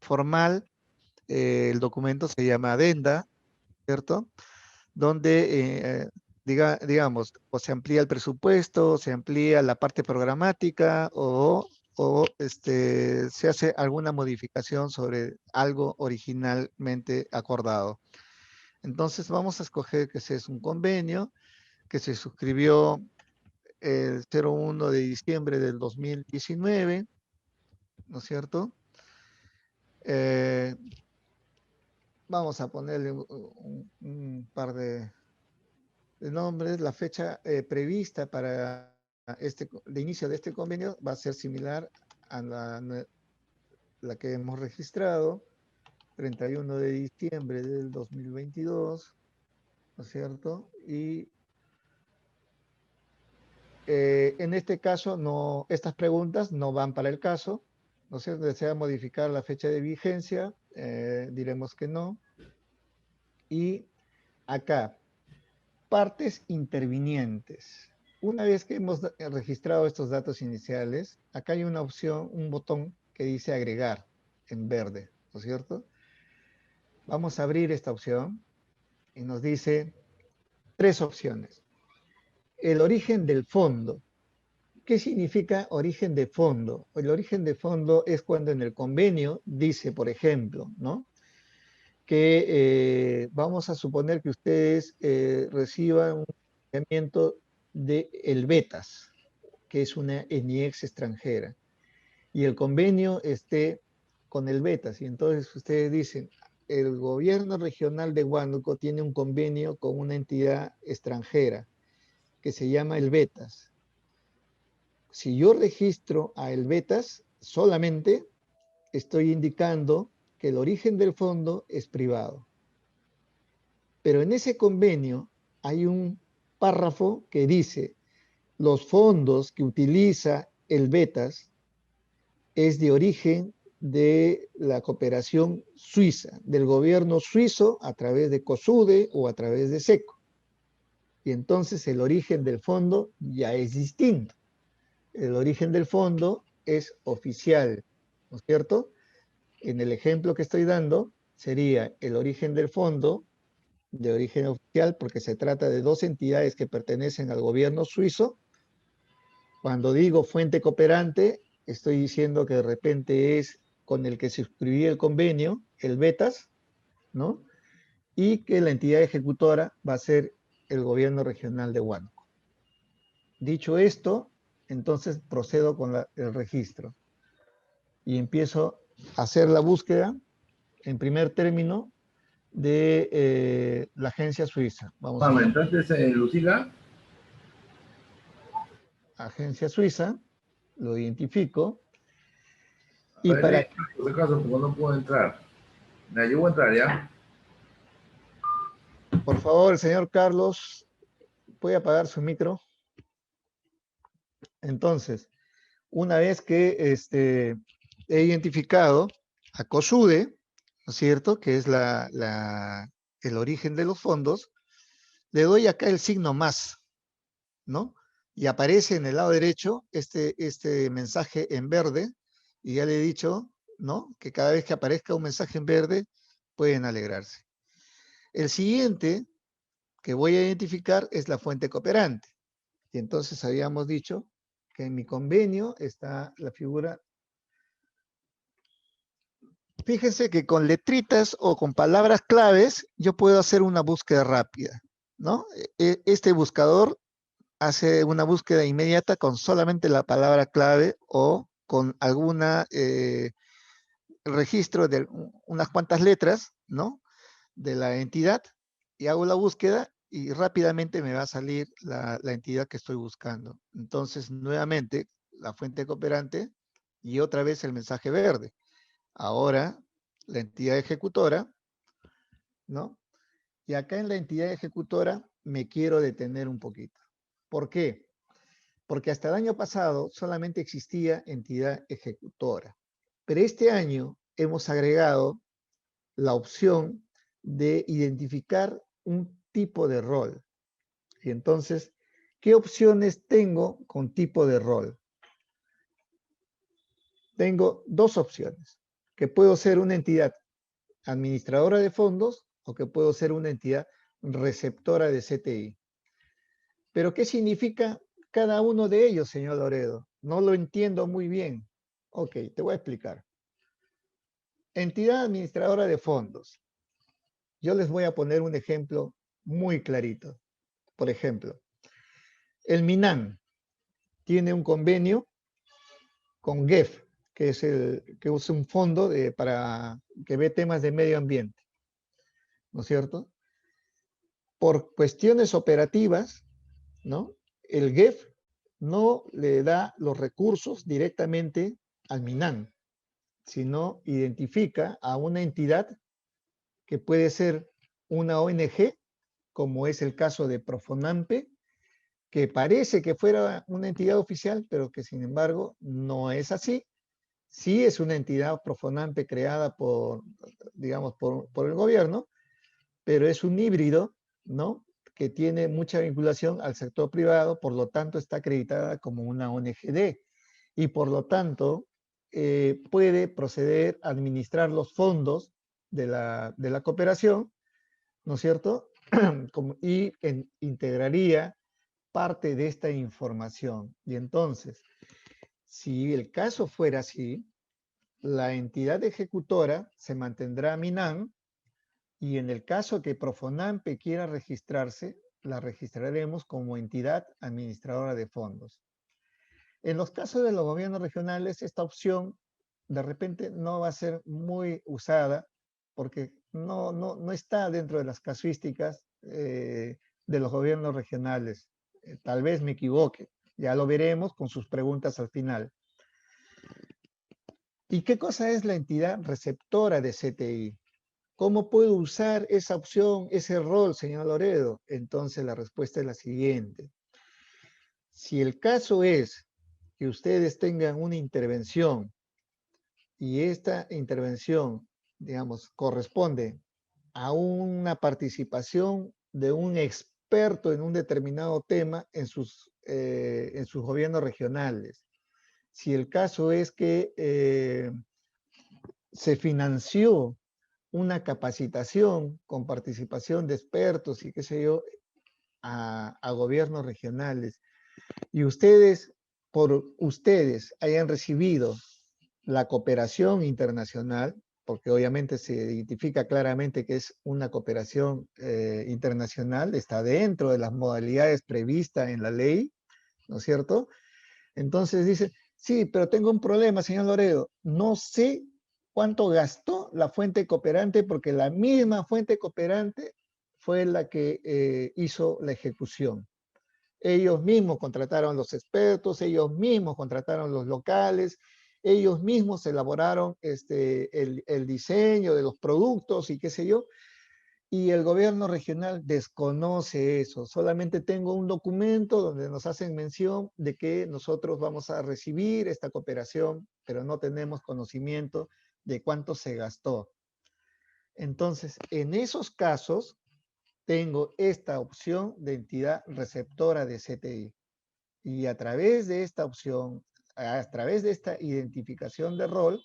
formal, el documento se llama adenda, ¿cierto? Donde, digamos, o se amplía el presupuesto, se amplía la parte programática o se hace alguna modificación sobre algo originalmente acordado. Entonces vamos a escoger que ese es un convenio que se suscribió el 01 de diciembre del 2019, ¿no es cierto? Eh, Vamos a ponerle un par de nombres, la fecha prevista para el inicio de este convenio va a ser similar a la que hemos registrado 31 de diciembre del 2022, ¿no es cierto? Y en este caso, estas preguntas no van para el caso, ¿no es cierto? ¿Desea modificar la fecha de vigencia? Diremos que no. Y acá, partes intervinientes. Una vez que hemos registrado estos datos iniciales, acá hay una opción, un botón que dice agregar en verde, ¿no es cierto? Vamos a abrir esta opción y nos dice 3 opciones. El origen del fondo. ¿Qué significa origen de fondo? El origen de fondo es cuando en el convenio dice, por ejemplo, ¿no? Que vamos a suponer que ustedes reciban un financiamiento de el Betas, que es una NIEX extranjera, y el convenio esté con el Betas, y entonces ustedes dicen, el gobierno regional de Huánuco tiene un convenio con una entidad extranjera que se llama el Betas. Si yo registro a el Betas, solamente estoy indicando que el origen del fondo es privado. Pero en ese convenio hay un párrafo que dice, los fondos que utiliza el Betas es de origen de la cooperación suiza, del gobierno suizo a través de COSUDE o a través de SECO. Y entonces el origen del fondo ya es distinto. El origen del fondo es oficial, ¿no es cierto? En el ejemplo que estoy dando sería el origen del fondo de origen oficial porque se trata de 2 entidades que pertenecen al gobierno suizo. Cuando digo fuente cooperante, estoy diciendo que de repente es con el que se suscribía el convenio, el Betas, ¿no? Y que la entidad ejecutora va a ser el gobierno regional de Huánuco. Dicho esto, entonces procedo con el registro y empiezo a hacer la búsqueda, en primer término, de la agencia suiza. Vamos a ver. Entonces, Lucila. Agencia suiza, lo identifico. Y A ver, para... por si acaso, como no puedo entrar. Ya, yo voy a entrar, ¿ya? Por favor, el señor Carlos, ¿puede apagar su micro? Entonces, una vez que he identificado a COSUDE, ¿no es cierto?, que es el origen de los fondos, le doy acá el signo más, ¿no? Y aparece en el lado derecho este mensaje en verde, y ya le he dicho, ¿no?, que cada vez que aparezca un mensaje en verde, pueden alegrarse. El siguiente que voy a identificar es la fuente cooperante. Y entonces habíamos dicho que en mi convenio está la figura. Fíjense que con letritas o con palabras claves yo puedo hacer una búsqueda rápida, ¿no? Este buscador hace una búsqueda inmediata con solamente la palabra clave o con alguna registro de unas cuantas letras, ¿no?, de la entidad, y hago la búsqueda y rápidamente me va a salir la entidad que estoy buscando. Entonces, nuevamente, la fuente cooperante y otra vez el mensaje verde. Ahora, la entidad ejecutora, ¿no? Y acá en la entidad ejecutora me quiero detener un poquito. ¿Por qué? Porque hasta el año pasado solamente existía entidad ejecutora. Pero este año hemos agregado la opción de identificar un tipo de rol. Y entonces, ¿qué opciones tengo con tipo de rol? Tengo 2 opciones, que puedo ser una entidad administradora de fondos o que puedo ser una entidad receptora de CTI. Pero ¿qué significa cada uno de ellos, señor Loredo? No lo entiendo muy bien. Ok, te voy a explicar. Entidad administradora de fondos. Yo les voy a poner un ejemplo muy clarito. Por ejemplo, el MINAN tiene un convenio con GEF, que es un fondo que ve temas de medio ambiente, ¿no es cierto? Por cuestiones operativas, ¿no?, el GEF no le da los recursos directamente al MINAN, sino identifica a una entidad que puede ser una ONG, como es el caso de Profonampe, que parece que fuera una entidad oficial, pero que sin embargo no es así. Sí es una entidad Profonampe creada por, digamos, por el gobierno, pero es un híbrido, ¿no? Que tiene mucha vinculación al sector privado, por lo tanto está acreditada como una ONGD y por lo tanto puede proceder a administrar los fondos de la cooperación, ¿no es cierto? Y integraría parte de esta información. Y entonces, si el caso fuera así, la entidad ejecutora se mantendrá MINAN y en el caso que Profonampe quiera registrarse, la registraremos como entidad administradora de fondos. En los casos de los gobiernos regionales, esta opción de repente no va a ser muy usada porque no está dentro de las casuísticas de los gobiernos regionales. Tal vez me equivoque, ya lo veremos con sus preguntas al final. ¿Y qué cosa es la entidad receptora de CTI? ¿Cómo puedo usar esa opción, ese rol, señor Loredo? Entonces la respuesta es la siguiente. Si el caso es que ustedes tengan una intervención y esta intervención, digamos, corresponde a una participación de un experto en un determinado tema en sus gobiernos regionales. Si el caso es que se financió una capacitación con participación de expertos y qué sé yo, a gobiernos regionales, y ustedes, por ustedes, hayan recibido la cooperación internacional, porque obviamente se identifica claramente que es una cooperación internacional, está dentro de las modalidades previstas en la ley, ¿no es cierto? Entonces dice, sí, pero tengo un problema, señor Loredo, no sé cuánto gastó la fuente cooperante porque la misma fuente cooperante fue la que hizo la ejecución. Ellos mismos contrataron los expertos, ellos mismos contrataron los locales, ellos mismos elaboraron el diseño de los productos y qué sé yo, y el gobierno regional desconoce eso. Solamente tengo un documento donde nos hacen mención de que nosotros vamos a recibir esta cooperación, pero no tenemos conocimiento de cuánto se gastó. Entonces, en esos casos, tengo esta opción de entidad receptora de CTI. Y a través de esta opción, a través de esta identificación de rol,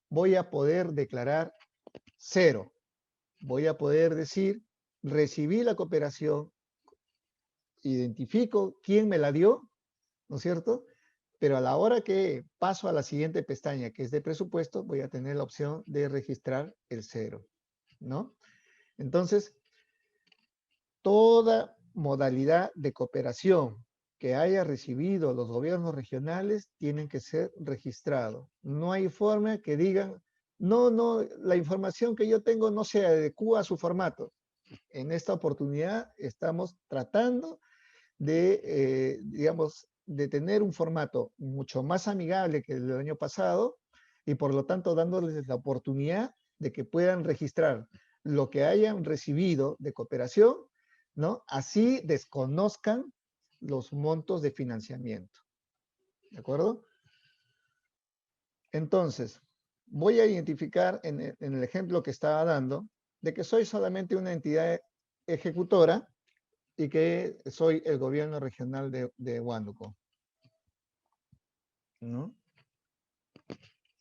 voy a poder declarar 0. Voy a poder decir, recibí la cooperación, identifico quién me la dio, ¿no es cierto? Pero a la hora que paso a la siguiente pestaña, que es de presupuesto, voy a tener la opción de registrar el 0, ¿no? Entonces, toda modalidad de cooperación que haya recibido los gobiernos regionales tienen que ser registrados. No hay forma que digan, no, la información que yo tengo no se adecua a su formato. En esta oportunidad estamos tratando de, digamos, de tener un formato mucho más amigable que el del año pasado y por lo tanto dándoles la oportunidad de que puedan registrar lo que hayan recibido de cooperación, ¿no? Así desconozcan los montos de financiamiento. ¿De acuerdo? Entonces, voy a identificar en el ejemplo que estaba dando de que soy solamente una entidad ejecutora y que soy el gobierno regional de Huánuco, ¿no?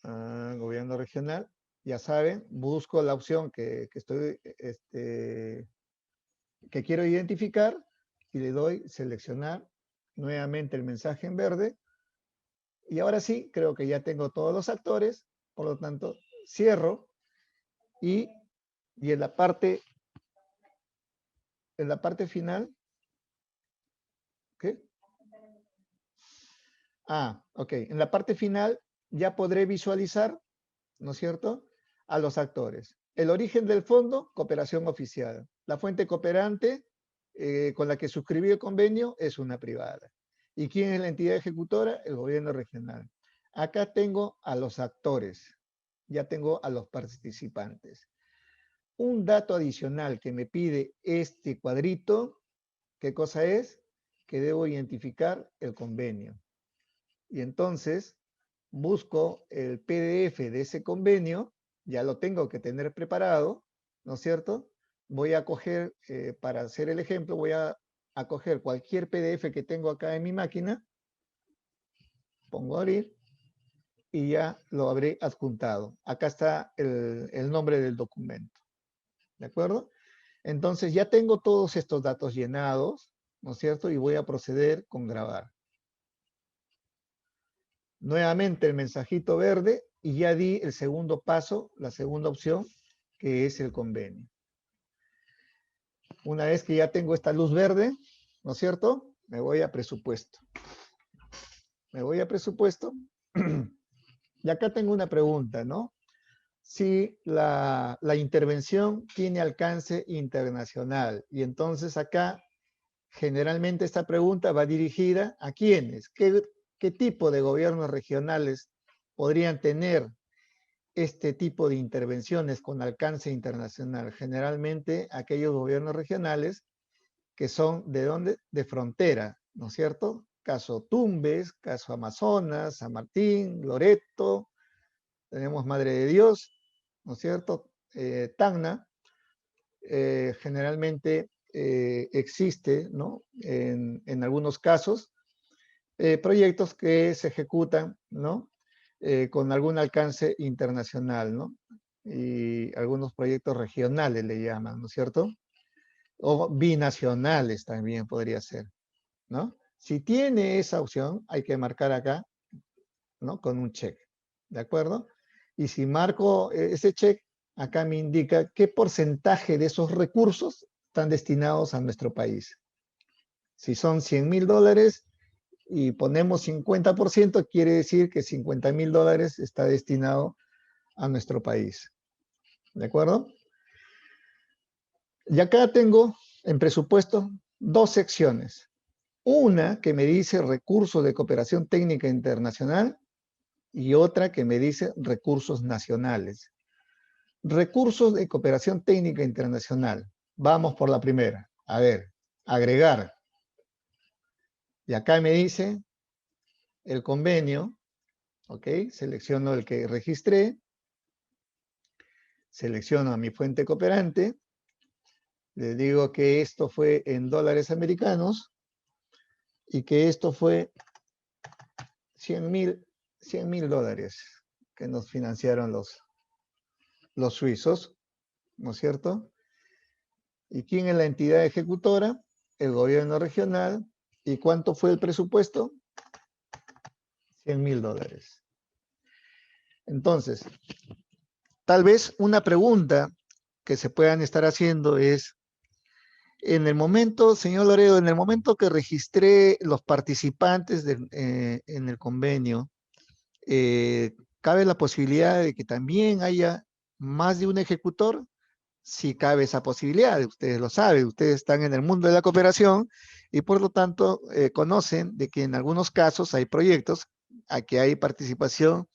Gobierno regional, ya saben, busco la opción que estoy, que quiero identificar y le doy seleccionar nuevamente el mensaje en verde. Y ahora sí, creo que ya tengo todos los actores, por lo tanto, cierro y en la parte final, ¿qué? Ok, en la parte final ya podré visualizar, ¿no es cierto?, a los actores. El origen del fondo, cooperación oficial. La fuente cooperante con la que suscribí el convenio es una privada. ¿Y quién es la entidad ejecutora? El gobierno regional. Acá tengo a los actores, ya tengo a los participantes. Un dato adicional que me pide este cuadrito, ¿qué cosa es? Que debo identificar el convenio. Y entonces busco el PDF de ese convenio, ya lo tengo que tener preparado, ¿no es cierto? Voy a coger, para hacer el ejemplo, voy a coger cualquier PDF que tengo acá en mi máquina, pongo abrir y ya lo habré adjuntado. Acá está el nombre del documento, ¿de acuerdo? Entonces ya tengo todos estos datos llenados, ¿no es cierto? Y voy a proceder con grabar. Nuevamente el mensajito verde y ya di el segundo paso, la segunda opción, que es el convenio. Una vez que ya tengo esta luz verde, ¿no es cierto? Me voy a presupuesto. Me voy a presupuesto. Y acá tengo una pregunta, ¿no? Si la intervención tiene alcance internacional. Y entonces acá, generalmente esta pregunta va dirigida a quiénes. ¿Qué tipo de gobiernos regionales podrían tener este tipo de intervenciones con alcance internacional? Generalmente aquellos gobiernos regionales que son ¿de dónde? De frontera, ¿no es cierto? Caso Tumbes, caso Amazonas, San Martín, Loreto, tenemos Madre de Dios, ¿no es cierto? Tacna, generalmente existe, ¿no? En algunos casos, proyectos que se ejecutan, ¿no? Con algún alcance internacional, ¿no? Y algunos proyectos regionales le llaman, ¿no es cierto? O binacionales también podría ser, ¿no? Si tiene esa opción, hay que marcar acá, ¿no? Con un check, ¿de acuerdo? Y si marco ese check, acá me indica qué porcentaje de esos recursos están destinados a nuestro país. Si son $100,000 y ponemos 50%, quiere decir que $50,000 está destinado a nuestro país. ¿De acuerdo? Y acá tengo en presupuesto dos secciones. Una que me dice recursos de cooperación técnica internacional y otra que me dice recursos nacionales. Recursos de cooperación técnica internacional. Vamos por la primera. A ver, agregar. Y acá me dice el convenio, ¿ok? Selecciono el que registré, selecciono a mi fuente cooperante, le digo que esto fue en dólares americanos y que esto fue $100,000 que nos financiaron los suizos, ¿no es cierto? ¿Y quién es la entidad ejecutora? El gobierno regional. ¿Y cuánto fue el presupuesto? $100,000. Entonces, tal vez una pregunta que se puedan estar haciendo es, en el momento, señor Loredo, en el momento que registré los participantes en el convenio, ¿cabe la posibilidad de que también haya más de un ejecutor? Sí cabe esa posibilidad, ustedes lo saben, ustedes están en el mundo de la cooperación y por lo tanto conocen de que en algunos casos hay proyectos a que hay participación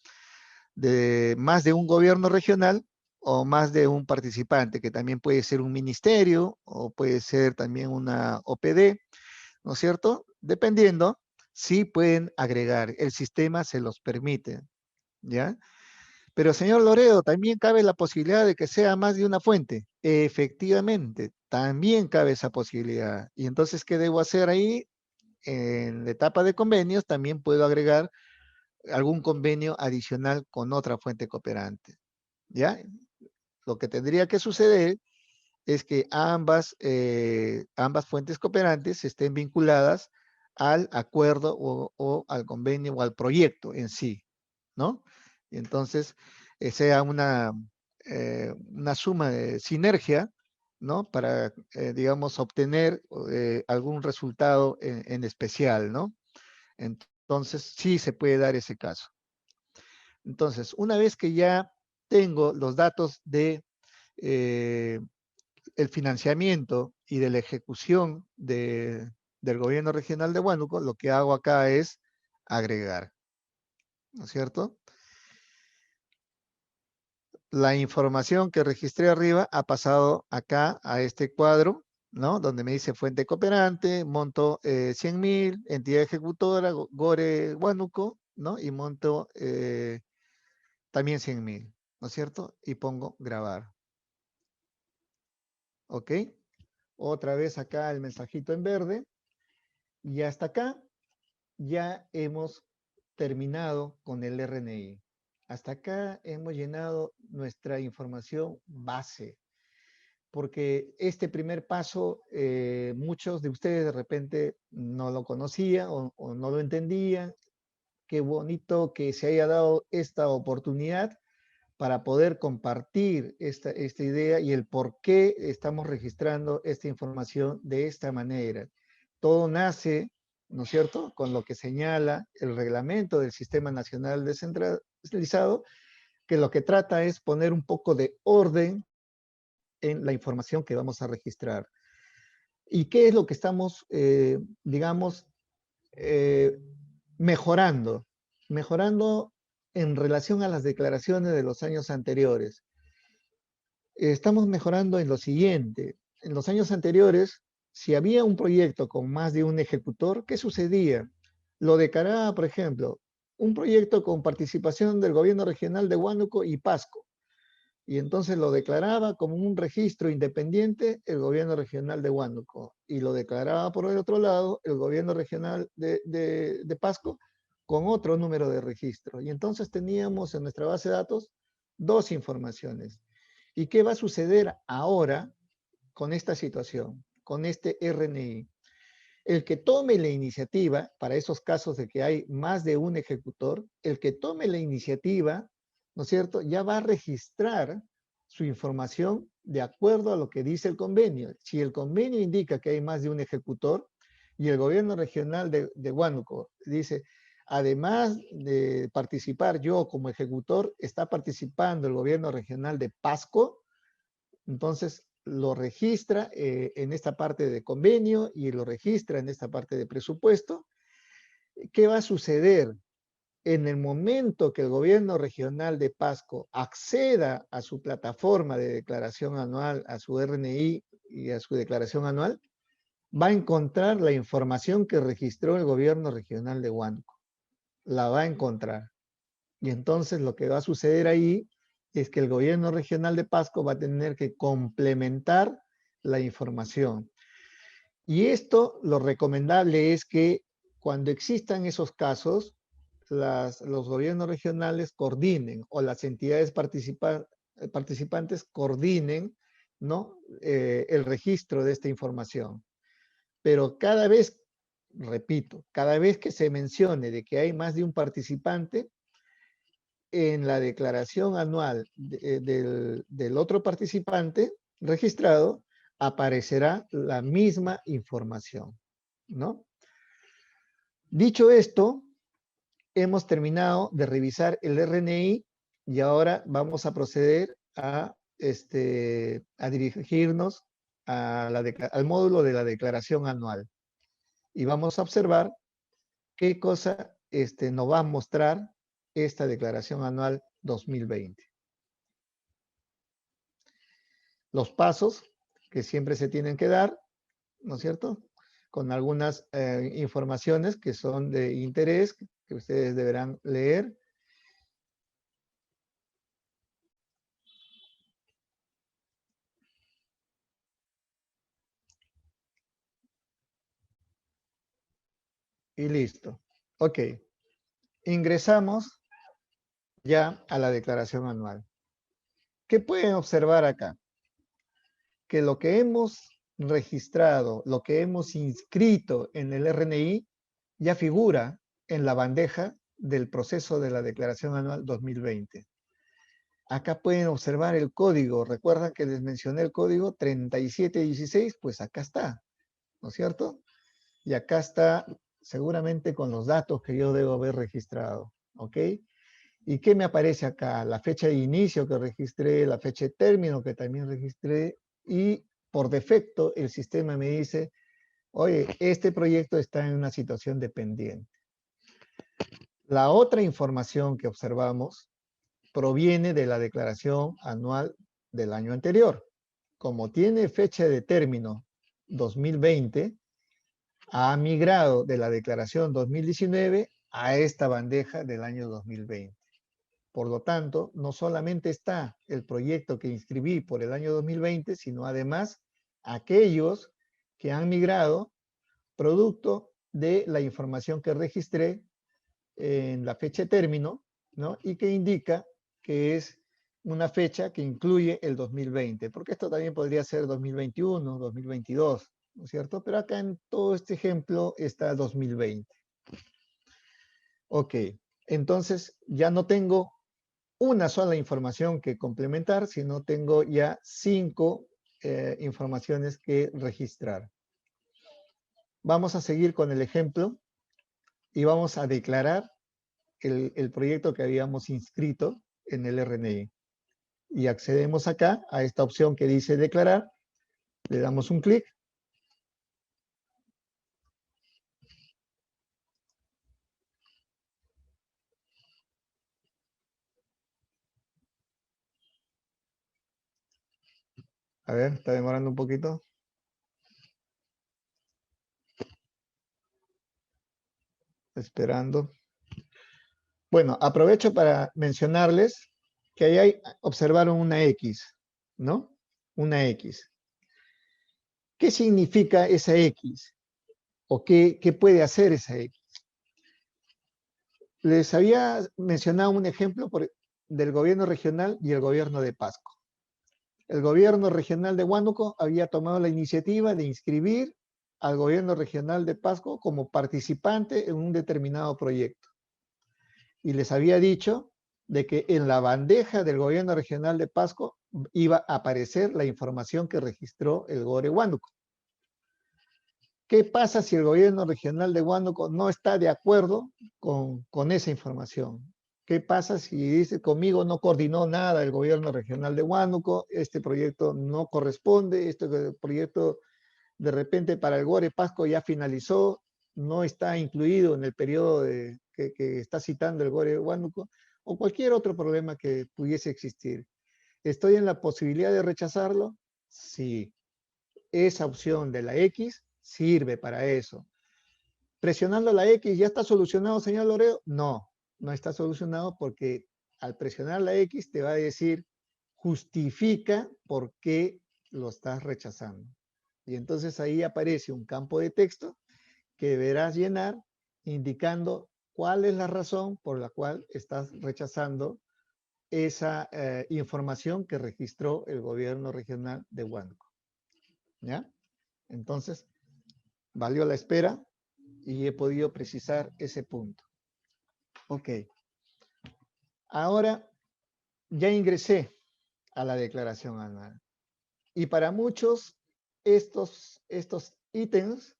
de más de un gobierno regional o más de un participante, que también puede ser un ministerio o puede ser también una OPD, ¿no es cierto? Dependiendo, sí pueden agregar, el sistema se los permite, ¿ya? Pero señor Loredo, también cabe la posibilidad de que sea más de una fuente. Efectivamente, también cabe esa posibilidad. Y entonces, ¿qué debo hacer ahí? En la etapa de convenios también puedo agregar algún convenio adicional con otra fuente cooperante. ¿Ya? Lo que tendría que suceder es que ambas fuentes cooperantes estén vinculadas al acuerdo o al convenio o al proyecto en sí, ¿no? Y entonces sea una suma de sinergia, ¿no? Para, digamos, obtener algún resultado en especial, ¿no? Entonces, sí se puede dar ese caso. Entonces, una vez que ya tengo los datos de el financiamiento y de la ejecución de del gobierno regional de Huánuco, lo que hago acá es agregar, ¿no es cierto? La información que registré arriba ha pasado acá a este cuadro, ¿no? Donde me dice fuente cooperante, monto 100.000, entidad ejecutora, Gore Huánuco, ¿no? Y monto también 100.000, ¿no es cierto? Y pongo grabar. ¿Ok? Otra vez acá el mensajito en verde. Y hasta acá ya hemos terminado con el RNI. Hasta acá hemos llenado nuestra información base, porque este primer paso muchos de ustedes de repente no lo conocían o no lo entendían. Qué bonito que se haya dado esta oportunidad para poder compartir esta idea y el por qué estamos registrando esta información de esta manera. Todo nace, ¿no es cierto?, con lo que señala el reglamento del Sistema Nacional Descentralizado, que lo que trata es poner un poco de orden en la información que vamos a registrar. ¿Y qué es lo que estamos, digamos, mejorando? Mejorando en relación a las declaraciones de los años anteriores. Estamos mejorando en lo siguiente. En los años anteriores, si había un proyecto con más de un ejecutor, ¿qué sucedía? Lo declaraba, por ejemplo, un proyecto con participación del gobierno regional de Huánuco y Pasco. Y entonces lo declaraba como un registro independiente el gobierno regional de Huánuco. Y lo declaraba por el otro lado el gobierno regional de Pasco con otro número de registro. Y entonces teníamos en nuestra base de datos dos informaciones. ¿Y qué va a suceder ahora con esta situación, con este RNI? El que tome la iniciativa, para esos casos de que hay más de un ejecutor, el que tome la iniciativa, ¿no es cierto?, ya va a registrar su información de acuerdo a lo que dice el convenio. Si el convenio indica que hay más de un ejecutor y el gobierno regional de Huánuco dice, además de participar yo como ejecutor, está participando el gobierno regional de Pasco, entonces lo registra en esta parte de convenio y lo registra en esta parte de presupuesto. ¿Qué va a suceder? En el momento que el gobierno regional de Pasco acceda a su plataforma de declaración anual, a su RNI y a su declaración anual, va a encontrar la información que registró el gobierno regional de Huánuco. La va a encontrar. Y entonces lo que va a suceder ahí es que el gobierno regional de Pasco va a tener que complementar la información. Y esto, lo recomendable es que cuando existan esos casos, los gobiernos regionales coordinen o las entidades participantes coordinen, ¿no?, el registro de esta información. Pero cada vez, repito, cada vez que se mencione de que hay más de un participante, en la declaración anual del otro participante registrado aparecerá la misma información, ¿no? Dicho esto, hemos terminado de revisar el RNI y ahora vamos a proceder a dirigirnos al módulo de la declaración anual. Y vamos a observar qué cosa nos va a mostrar esta declaración anual 2020. Los pasos que siempre se tienen que dar, ¿no es cierto?, con algunas informaciones que son de interés, que ustedes deberán leer. Y listo. Ok. Ingresamos ya a la declaración anual. ¿Qué pueden observar acá? Que lo que hemos registrado, lo que hemos inscrito en el RNI, ya figura en la bandeja del proceso de la declaración anual 2020. Acá pueden observar el código. Recuerdan que les mencioné el código 3716, pues acá está, ¿no es cierto? Y acá está seguramente con los datos que yo debo haber registrado, ¿ok? ¿Y qué me aparece acá? La fecha de inicio que registré, la fecha de término que también registré, y por defecto el sistema me dice Oye, este proyecto está en una situación de pendiente. La otra información que observamos proviene de la declaración anual del año anterior. Como tiene fecha de término 2020, ha migrado de la declaración 2019 a esta bandeja del año 2020. Por lo tanto, no solamente está el proyecto que inscribí por el año 2020, sino además aquellos que han migrado producto de la información que registré en la fecha de término, ¿no? Y que indica que es una fecha que incluye el 2020, porque esto también podría ser 2021, 2022, ¿no es cierto? Pero acá en todo este ejemplo está 2020. Ok, entonces ya no tengo una sola información que complementar, sino tengo ya 5 informaciones que registrar. Vamos a seguir con el ejemplo y vamos a declarar el proyecto que habíamos inscrito en el RNI. Y accedemos acá a esta opción que dice declarar, le damos un clic. A ver, está demorando un poquito. Esperando. Bueno, aprovecho para mencionarles que ahí observaron una X, ¿no? Una X. ¿Qué significa esa X? ¿O qué puede hacer esa X? Les había mencionado un ejemplo del gobierno regional y el gobierno de Pasco. El gobierno regional de Huánuco había tomado la iniciativa de inscribir al gobierno regional de Pasco como participante en un determinado proyecto. Y les había dicho de que en la bandeja del gobierno regional de Pasco iba a aparecer la información que registró el GORE Huánuco. ¿Qué pasa si el gobierno regional de Huánuco no está de acuerdo con esa información? ¿Qué pasa si dice conmigo no coordinó nada el gobierno regional de Huánuco, este proyecto no corresponde, este proyecto de repente para el GORE Pasco ya finalizó, no está incluido en el periodo que está citando el GORE Huánuco, o cualquier otro problema que pudiese existir? ¿Estoy en la posibilidad de rechazarlo? Sí. Esa opción de la X sirve para eso. Presionando la X, ¿ya está solucionado, señor Loredo? No, no está solucionado porque al presionar la X te va a decir, justifica por qué lo estás rechazando. Y entonces ahí aparece un campo de texto que deberás llenar indicando cuál es la razón por la cual estás rechazando esa información que registró el gobierno regional de Huánuco. ¿Ya? Entonces, valió la espera y he podido precisar ese punto. Ok. Ahora ya ingresé a la declaración anual. Y para muchos, estos ítems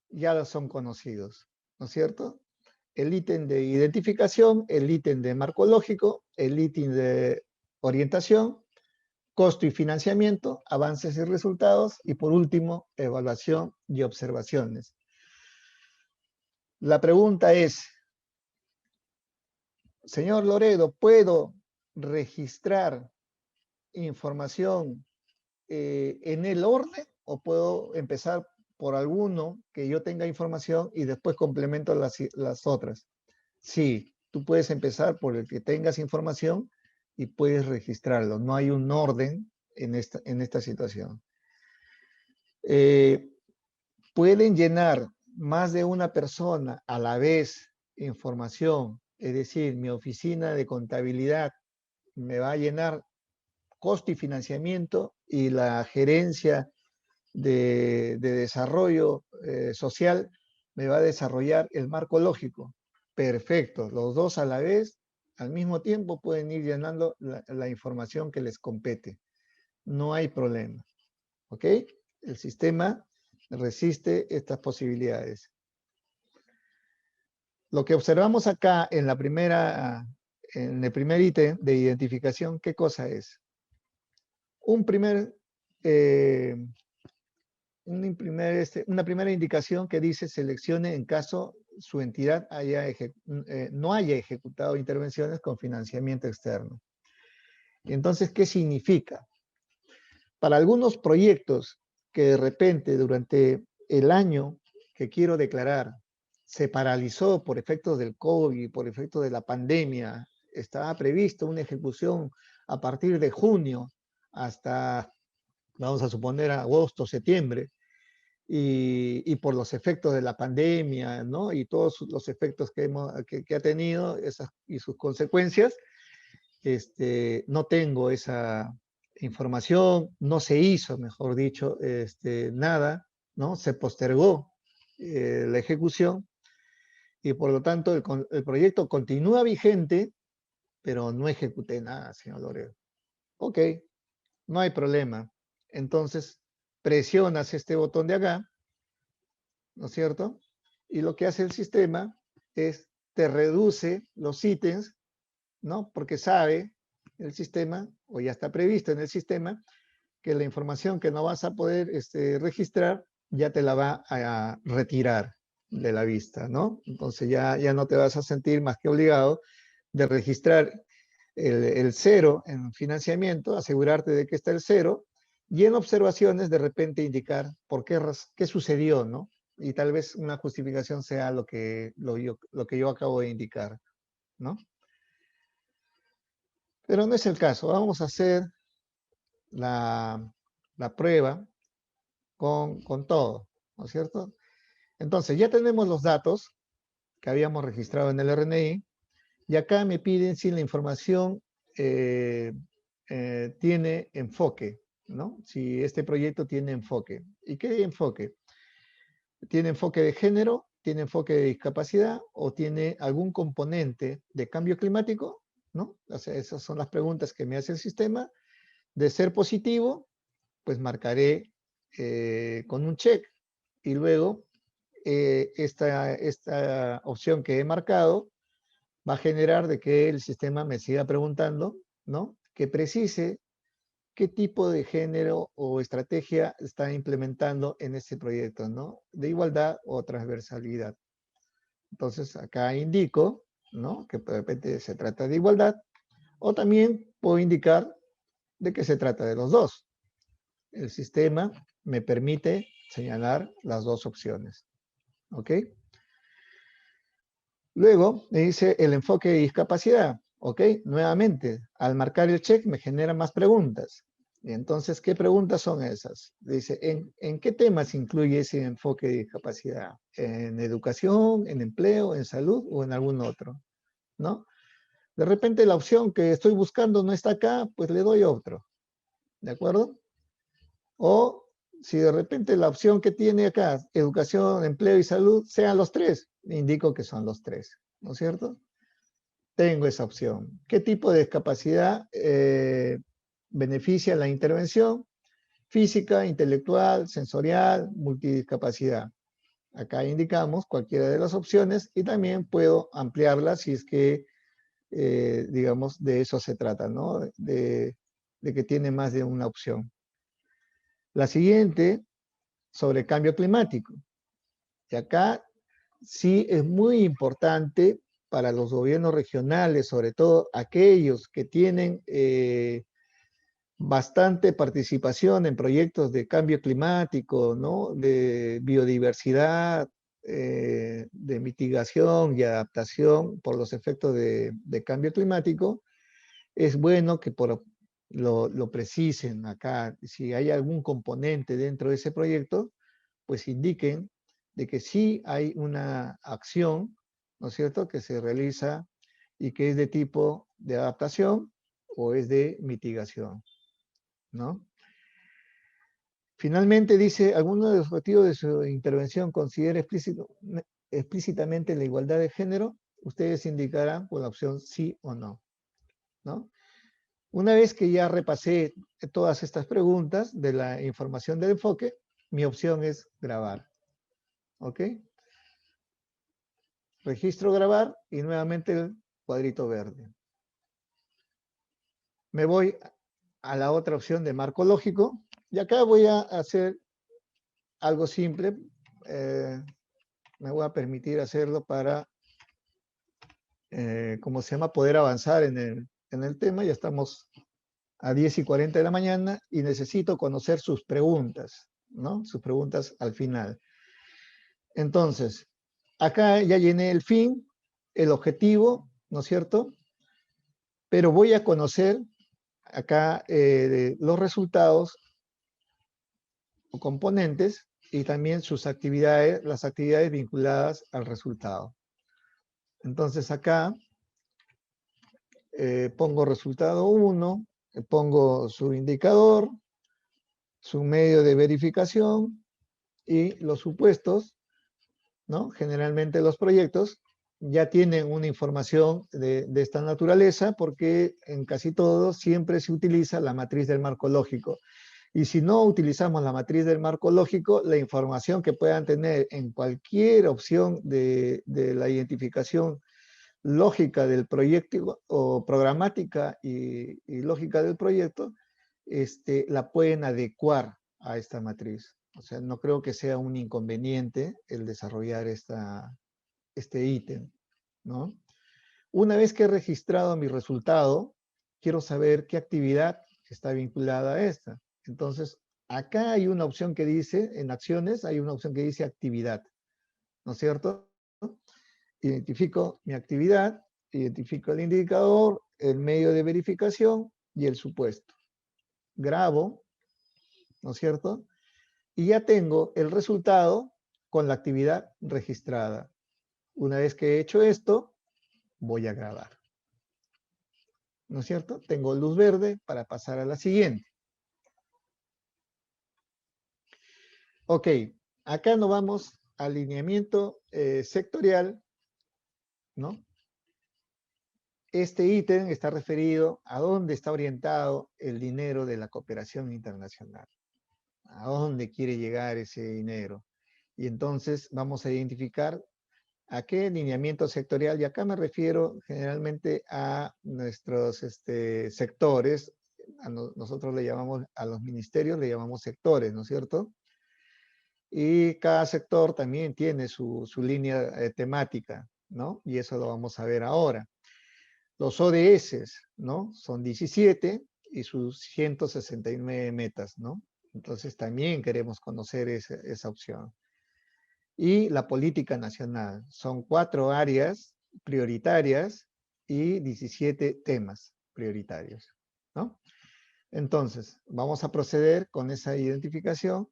ya son conocidos, ¿no es cierto? El ítem de identificación, el ítem de marco lógico, el ítem de orientación, costo y financiamiento, avances y resultados, y por último, evaluación y observaciones. La pregunta es, señor Loredo, ¿puedo registrar información en el orden o puedo empezar por alguno que yo tenga información y después complemento las otras? Sí, tú puedes empezar por el que tengas información y puedes registrarlo. No hay un orden en esta situación. Pueden llenar más de una persona a la vez información, es decir, mi oficina de contabilidad me va a llenar costo y financiamiento y la gerencia de desarrollo social me va a desarrollar el marco lógico. Perfecto, los dos a la vez, al mismo tiempo pueden ir llenando la información que les compete. No hay problema, ¿ok? El sistema resiste estas posibilidades. Lo que observamos acá en el primer ítem de identificación, ¿qué cosa es? Un primer una primera indicación que dice seleccione en caso su entidad no haya ejecutado intervenciones con financiamiento externo. Entonces, ¿qué significa? Para algunos proyectos que de repente durante el año que quiero declarar se paralizó por efectos del COVID, por efectos de la pandemia, estaba previsto una ejecución a partir de junio hasta, vamos a suponer, agosto, septiembre, y por los efectos de la pandemia, ¿no? Y todos los efectos que ha tenido y sus consecuencias, no tengo esa información, no se hizo, mejor dicho, nada, ¿no? Se postergó la ejecución y por lo tanto el proyecto continúa vigente, pero no ejecuté nada, señor Loredo. Ok, no hay problema. Entonces, presionas este botón de acá, ¿no es cierto? Y lo que hace el sistema es te reduce los ítems, ¿no? Porque sabe el sistema, o ya está previsto en el sistema, que la información que no vas a poder registrar ya te la va a retirar de la vista, ¿no? Entonces ya no te vas a sentir más que obligado de registrar el cero en financiamiento, asegurarte de que está el cero, y en observaciones de repente indicar por qué sucedió, ¿no? Y tal vez una justificación sea lo que yo acabo de indicar, ¿no? Pero no es el caso. Vamos a hacer la prueba con todo, ¿no es cierto? Entonces, ya tenemos los datos que habíamos registrado en el RNI, y acá me piden si la información tiene enfoque, ¿no? Si este proyecto tiene enfoque. ¿Y qué enfoque? ¿Tiene enfoque de género? ¿Tiene enfoque de discapacidad? ¿O tiene algún componente de cambio climático? ¿No? O sea, esas son las preguntas que me hace el sistema. De ser positivo, pues marcaré con un check. Y luego, esta opción que he marcado va a generar de que el sistema me siga preguntando, ¿no? Que precise qué tipo de género o estrategia está implementando en este proyecto, ¿no? De igualdad o transversalidad. Entonces, acá indico, ¿no? Que de repente se trata de igualdad, o también puedo indicar de que se trata de los dos. El sistema me permite señalar las dos opciones, ¿ok? Luego me dice el enfoque de discapacidad, ¿ok? Nuevamente, al marcar el check me genera más preguntas. Y entonces, ¿qué preguntas son esas? Dice, ¿en qué temas incluye ese enfoque de discapacidad? ¿En educación, en empleo, en salud o en algún otro? ¿No? De repente la opción que estoy buscando no está acá, pues le doy otro. ¿De acuerdo? O si de repente la opción que tiene acá, educación, empleo y salud, sean los tres, indico que son los tres, ¿no es cierto? Tengo esa opción. ¿Qué tipo de discapacidad beneficia la intervención? Física, intelectual, sensorial, multidiscapacidad. Acá indicamos cualquiera de las opciones y también puedo ampliarla si es que, digamos, de eso se trata, ¿no? De que tiene más de una opción. La siguiente, sobre cambio climático. Y acá sí es muy importante para los gobiernos regionales, sobre todo aquellos que tienen bastante participación en proyectos de cambio climático, ¿no? De biodiversidad, de mitigación y adaptación por los efectos de cambio climático. Es bueno que lo precisen acá. Si hay algún componente dentro de ese proyecto, pues indiquen de que sí hay una acción, ¿no es cierto?, que se realiza y que es de tipo de adaptación o es de mitigación, ¿no? Finalmente dice, ¿alguno de los objetivos de su intervención considera explícitamente la igualdad de género? Ustedes indicarán con la opción sí o no, ¿no? Una vez que ya repasé todas estas preguntas de la información del enfoque, mi opción es grabar. ¿Ok? Registro grabar y nuevamente el cuadrito verde. Me voy a la otra opción de marco lógico y acá voy a hacer algo simple. Me voy a permitir hacerlo para, ¿cómo se llama? Poder avanzar en el tema. Ya estamos a 10:40 de la mañana y necesito conocer sus preguntas, ¿no? Sus preguntas al final. Entonces, acá ya llené el fin, el objetivo, ¿no es cierto? Pero voy a conocer acá los resultados o componentes y también sus actividades, las actividades vinculadas al resultado. Entonces acá pongo resultado 1, pongo su indicador, su medio de verificación y los supuestos, ¿no? Generalmente los proyectos ya tienen una información de esta naturaleza porque en casi todos siempre se utiliza la matriz del marco lógico. Y si no utilizamos la matriz del marco lógico, la información que puedan tener en cualquier opción de la identificación lógica del proyecto o programática y lógica del proyecto, la pueden adecuar a esta matriz. O sea, no creo que sea un inconveniente el desarrollar este ítem, ¿no? Una vez que he registrado mi resultado, quiero saber qué actividad está vinculada a esta. Entonces, acá hay una opción que dice, en acciones, hay una opción que dice actividad, ¿no es cierto? Identifico mi actividad, identifico el indicador, el medio de verificación y el supuesto. Grabo, ¿no es cierto? Y ya tengo el resultado con la actividad registrada. Una vez que he hecho esto, voy a grabar. ¿No es cierto? Tengo luz verde para pasar a la siguiente. Ok, acá nos vamos al lineamiento sectorial, ¿no? Este ítem está referido a dónde está orientado el dinero de la cooperación internacional. A dónde quiere llegar ese dinero. Y entonces vamos a identificar a qué lineamiento sectorial, y acá me refiero generalmente a nuestros sectores. Nosotros le llamamos, a los ministerios le llamamos sectores, ¿no es cierto? Y cada sector también tiene su línea temática, ¿no? Y eso lo vamos a ver ahora. Los ODS, ¿no? Son 17 y sus 169 metas, ¿no? Entonces también queremos conocer esa opción. Y la política nacional. Son 4 áreas prioritarias y 17 temas prioritarios, ¿no? Entonces, vamos a proceder con esa identificación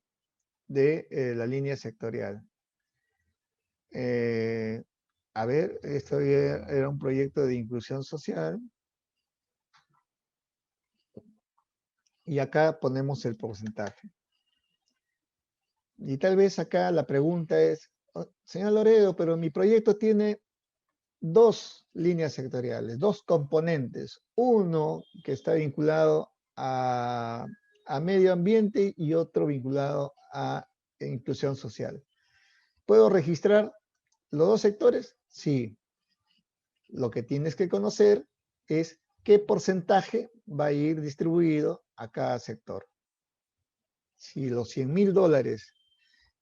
de la línea sectorial. A ver, esto era un proyecto de inclusión social. Y acá ponemos el porcentaje. Y tal vez acá la pregunta es, oh, señor Loredo, pero mi proyecto tiene 2 líneas sectoriales, 2 componentes. Uno que está vinculado a medio ambiente y otro vinculado a inclusión social. ¿Puedo registrar los 2 sectores? Sí. Lo que tienes que conocer es qué porcentaje va a ir distribuido a cada sector. Si los $100,000,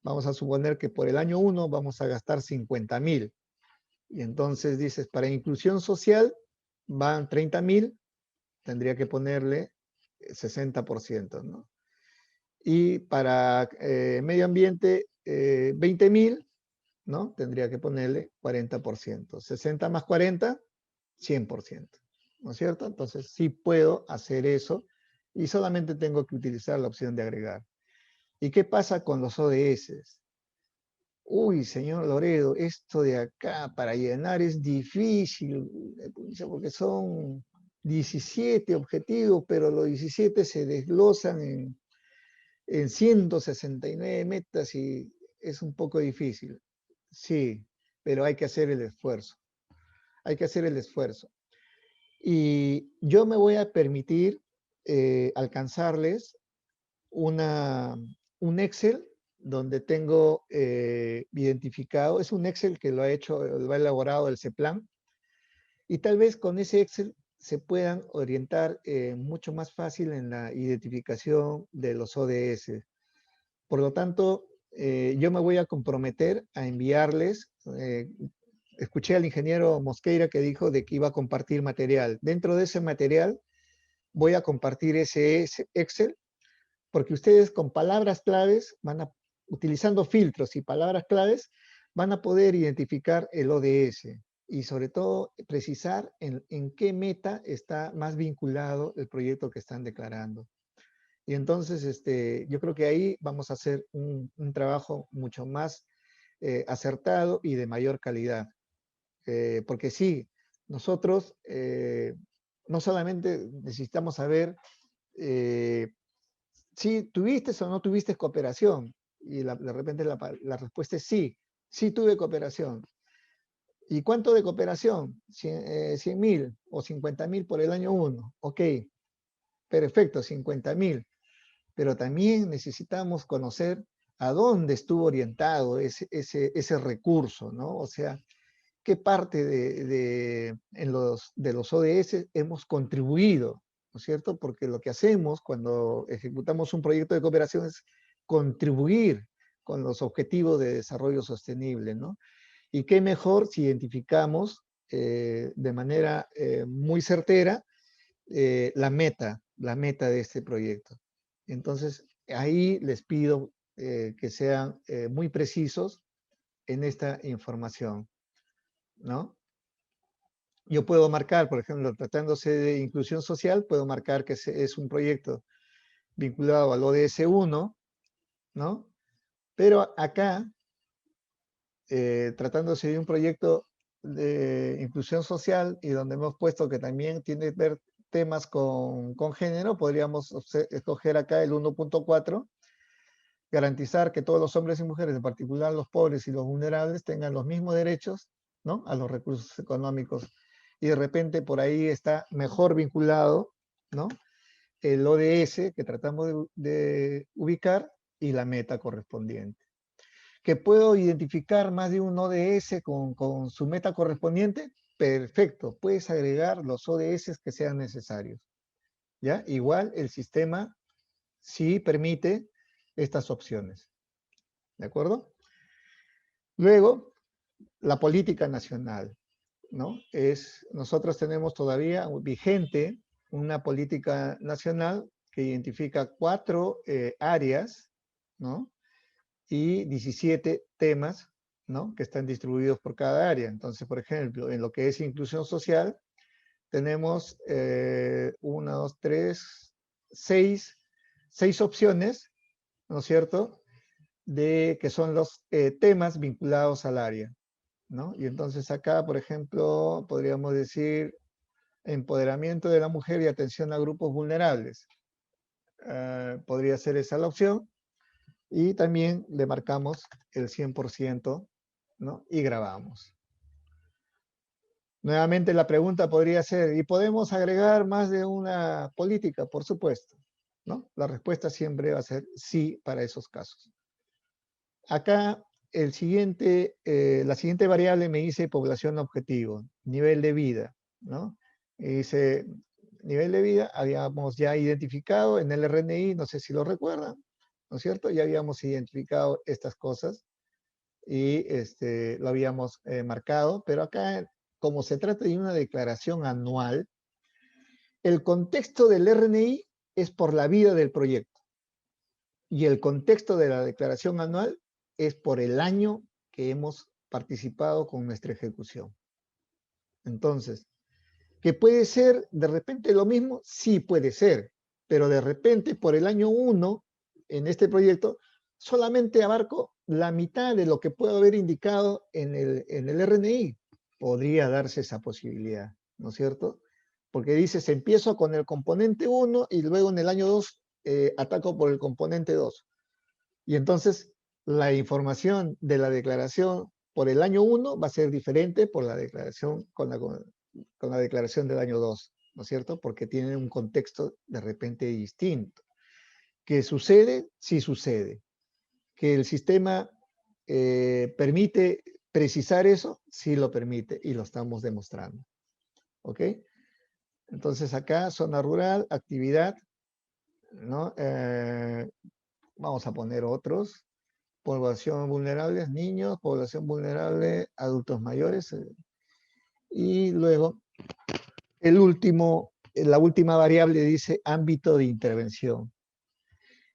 vamos a suponer que por el año 1 vamos a gastar 50,000. Y entonces dices, para inclusión social van 30,000, tendría que ponerle 60%, ¿no? Y para medio ambiente, 20,000, ¿no? Tendría que ponerle 40%. 60 más 40, 100%, ¿no es cierto? Entonces sí puedo hacer eso y solamente tengo que utilizar la opción de agregar. ¿Y qué pasa con los ODS? Uy, señor Loredo, esto de acá para llenar es difícil, porque son 17 objetivos, pero los 17 se desglosan en 169 metas y es un poco difícil. Sí, pero hay que hacer el esfuerzo. Hay que hacer el esfuerzo. Y yo me voy a permitir alcanzarles un Excel donde tengo identificado, es un Excel que lo ha elaborado el CEPLAN, y tal vez con ese Excel se puedan orientar mucho más fácil en la identificación de los ODS. Por lo tanto, yo me voy a comprometer a enviarles, escuché al ingeniero Mosqueira que dijo de que iba a compartir material. Dentro de ese material voy a compartir ese Excel, porque ustedes con palabras claves utilizando filtros y palabras claves, van a poder identificar el ODS y sobre todo precisar en qué meta está más vinculado el proyecto que están declarando. Y entonces, yo creo que ahí vamos a hacer un trabajo mucho más acertado y de mayor calidad. Porque sí, nosotros no solamente necesitamos saber si tuviste o no tuviste cooperación. Y de repente la respuesta es sí, sí tuve cooperación. ¿Y cuánto de cooperación? 100.000 o 50.000 por el año 1. Ok, perfecto, 50.000. Pero también necesitamos conocer a dónde estuvo orientado ese recurso, ¿no? O sea, qué parte de los ODS hemos contribuido, ¿no es cierto? Porque lo que hacemos cuando ejecutamos un proyecto de cooperación es contribuir con los objetivos de desarrollo sostenible, ¿no? Y qué mejor si identificamos de manera muy certera la meta de este proyecto. Entonces, ahí les pido que sean muy precisos en esta información, ¿no? Yo puedo marcar, por ejemplo, tratándose de inclusión social, puedo marcar que es un proyecto vinculado al ODS 1, ¿no? Pero acá, tratándose de un proyecto de inclusión social y donde hemos puesto que también tiene que ver temas con género, podríamos escoger acá el 1.4, garantizar que todos los hombres y mujeres, en particular los pobres y los vulnerables, tengan los mismos derechos, ¿no?, a los recursos económicos. Y de repente por ahí está mejor vinculado, ¿no?, el ODS que tratamos de ubicar y la meta correspondiente. ¿Que puedo identificar más de un ODS con su meta correspondiente? Perfecto, puedes agregar los ODS que sean necesarios, ¿ya? Igual el sistema sí permite estas opciones, ¿de acuerdo? Luego, la política nacional, ¿no? Nosotros tenemos todavía vigente una política nacional que identifica 4 áreas, ¿no?, y 17 temas, ¿no?, que están distribuidos por cada área. Entonces, por ejemplo, en lo que es inclusión social, tenemos 1, 2, 3, 6 opciones, ¿no es cierto?, que son los temas vinculados al área, ¿no? Y entonces acá, por ejemplo, podríamos decir empoderamiento de la mujer y atención a grupos vulnerables. Podría ser esa la opción. Y también le marcamos el 100%, ¿no?, y grabamos. Nuevamente la pregunta podría ser, ¿y podemos agregar más de una política? Por supuesto, ¿no? La respuesta siempre va a ser sí para esos casos. Acá la siguiente variable me dice población objetivo, nivel de vida, ¿no? Y dice, nivel de vida, habíamos ya identificado en el RNI, no sé si lo recuerdan, ¿no es cierto? Ya habíamos identificado estas cosas y lo habíamos marcado, pero acá, como se trata de una declaración anual, el contexto del RNI es por la vida del proyecto y el contexto de la declaración anual es por el año que hemos participado con nuestra ejecución. Entonces, ¿que puede ser de repente lo mismo? Sí puede ser, pero de repente por el año 1 en este proyecto solamente abarco la mitad de lo que puedo haber indicado en el RNI. Podría darse esa posibilidad, ¿no es cierto? Porque dices, empiezo con el componente 1 y luego en el año 2 ataco por el componente 2. Y entonces la información de la declaración por el año 1 va a ser diferente por la declaración con la declaración del año 2, ¿no es cierto? Porque tiene un contexto de repente distinto. ¿Qué sucede? Sí sucede. ¿Que el sistema permite precisar eso? Sí lo permite y lo estamos demostrando. ¿Ok? Entonces acá, zona rural, actividad, ¿no? Vamos a poner otros. población vulnerable, niños, población vulnerable, adultos mayores. Y luego, la última variable dice ámbito de intervención.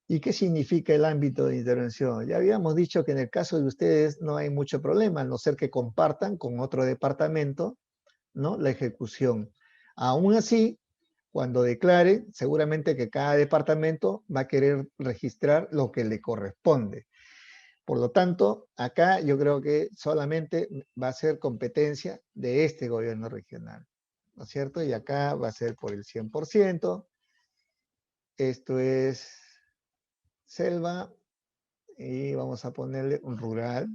¿Y qué significa el ámbito de intervención? Ya habíamos dicho que en el caso de ustedes no hay mucho problema, a no ser que compartan con otro departamento, ¿no?, la ejecución. Aún así, cuando declare, seguramente que cada departamento va a querer registrar lo que le corresponde. Por lo tanto, acá yo creo que solamente va a ser competencia de este gobierno regional, ¿no es cierto? Y acá va a ser por el 100%. Esto es selva y vamos a ponerle un rural.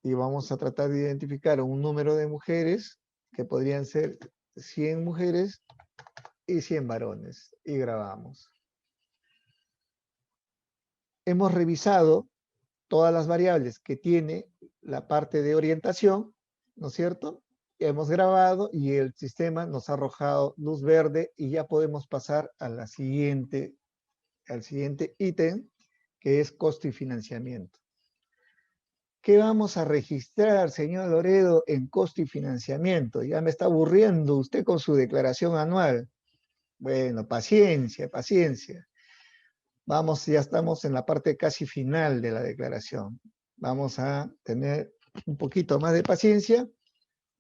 Y vamos a tratar de identificar un número de mujeres que podrían ser 100 mujeres y 100 varones. Y grabamos. Hemos revisado todas las variables que tiene la parte de orientación, ¿no es cierto? Hemos grabado y el sistema nos ha arrojado luz verde y ya podemos pasar a al siguiente ítem, que es costo y financiamiento. ¿Qué vamos a registrar, señor Loredo, en costo y financiamiento? Ya me está aburriendo usted con su declaración anual. Bueno, paciencia, paciencia. Vamos, ya estamos en la parte casi final de la declaración. Vamos a tener un poquito más de paciencia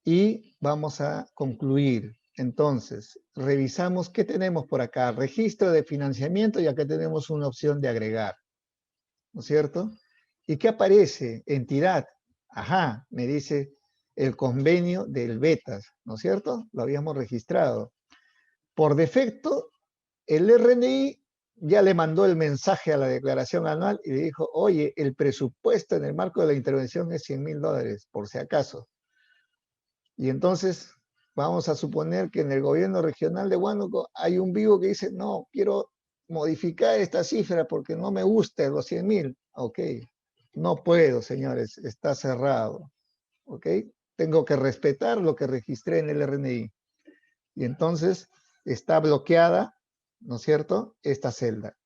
y vamos a concluir. Entonces, revisamos qué tenemos por acá. Registro de financiamiento y acá tenemos una opción de agregar, ¿no es cierto? ¿Y qué aparece? Entidad. Ajá, me dice el convenio del Betas, ¿no es cierto? Lo habíamos registrado. Por defecto, el RNI ya le mandó el mensaje a la declaración anual y le dijo, oye, el presupuesto en el marco de la intervención es $100,000, por si acaso. Y entonces vamos a suponer que en el gobierno regional de Huánuco hay un vivo que dice, no, quiero modificar esta cifra porque no me gusta los 100,000. Ok, no puedo, señores, está cerrado. Ok, tengo que respetar lo que registré en el RNI. Y entonces está bloqueada, ¿no es cierto?, esta celda.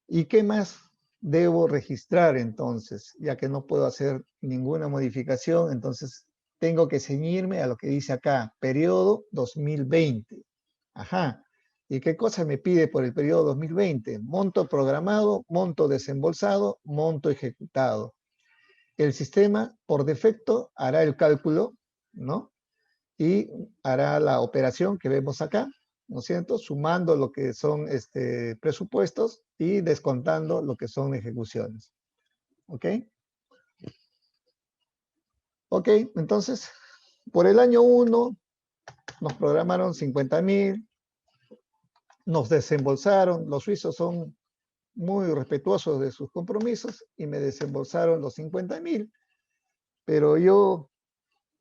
¿Y qué más debo registrar entonces? Ya que no puedo hacer ninguna modificación, entonces tengo que ceñirme a lo que dice acá, periodo 2020. Ajá. ¿Y qué cosa me pide por el periodo 2020? Monto programado, monto desembolsado, monto ejecutado. El sistema, por defecto, hará el cálculo, ¿no? Y hará la operación que vemos acá, ¿no es cierto? Sumando lo que son presupuestos y descontando lo que son ejecuciones. ¿Ok? Ok, entonces, por el año 1 nos programaron 50,000, nos desembolsaron, los suizos son muy respetuosos de sus compromisos y me desembolsaron los 50,000, pero yo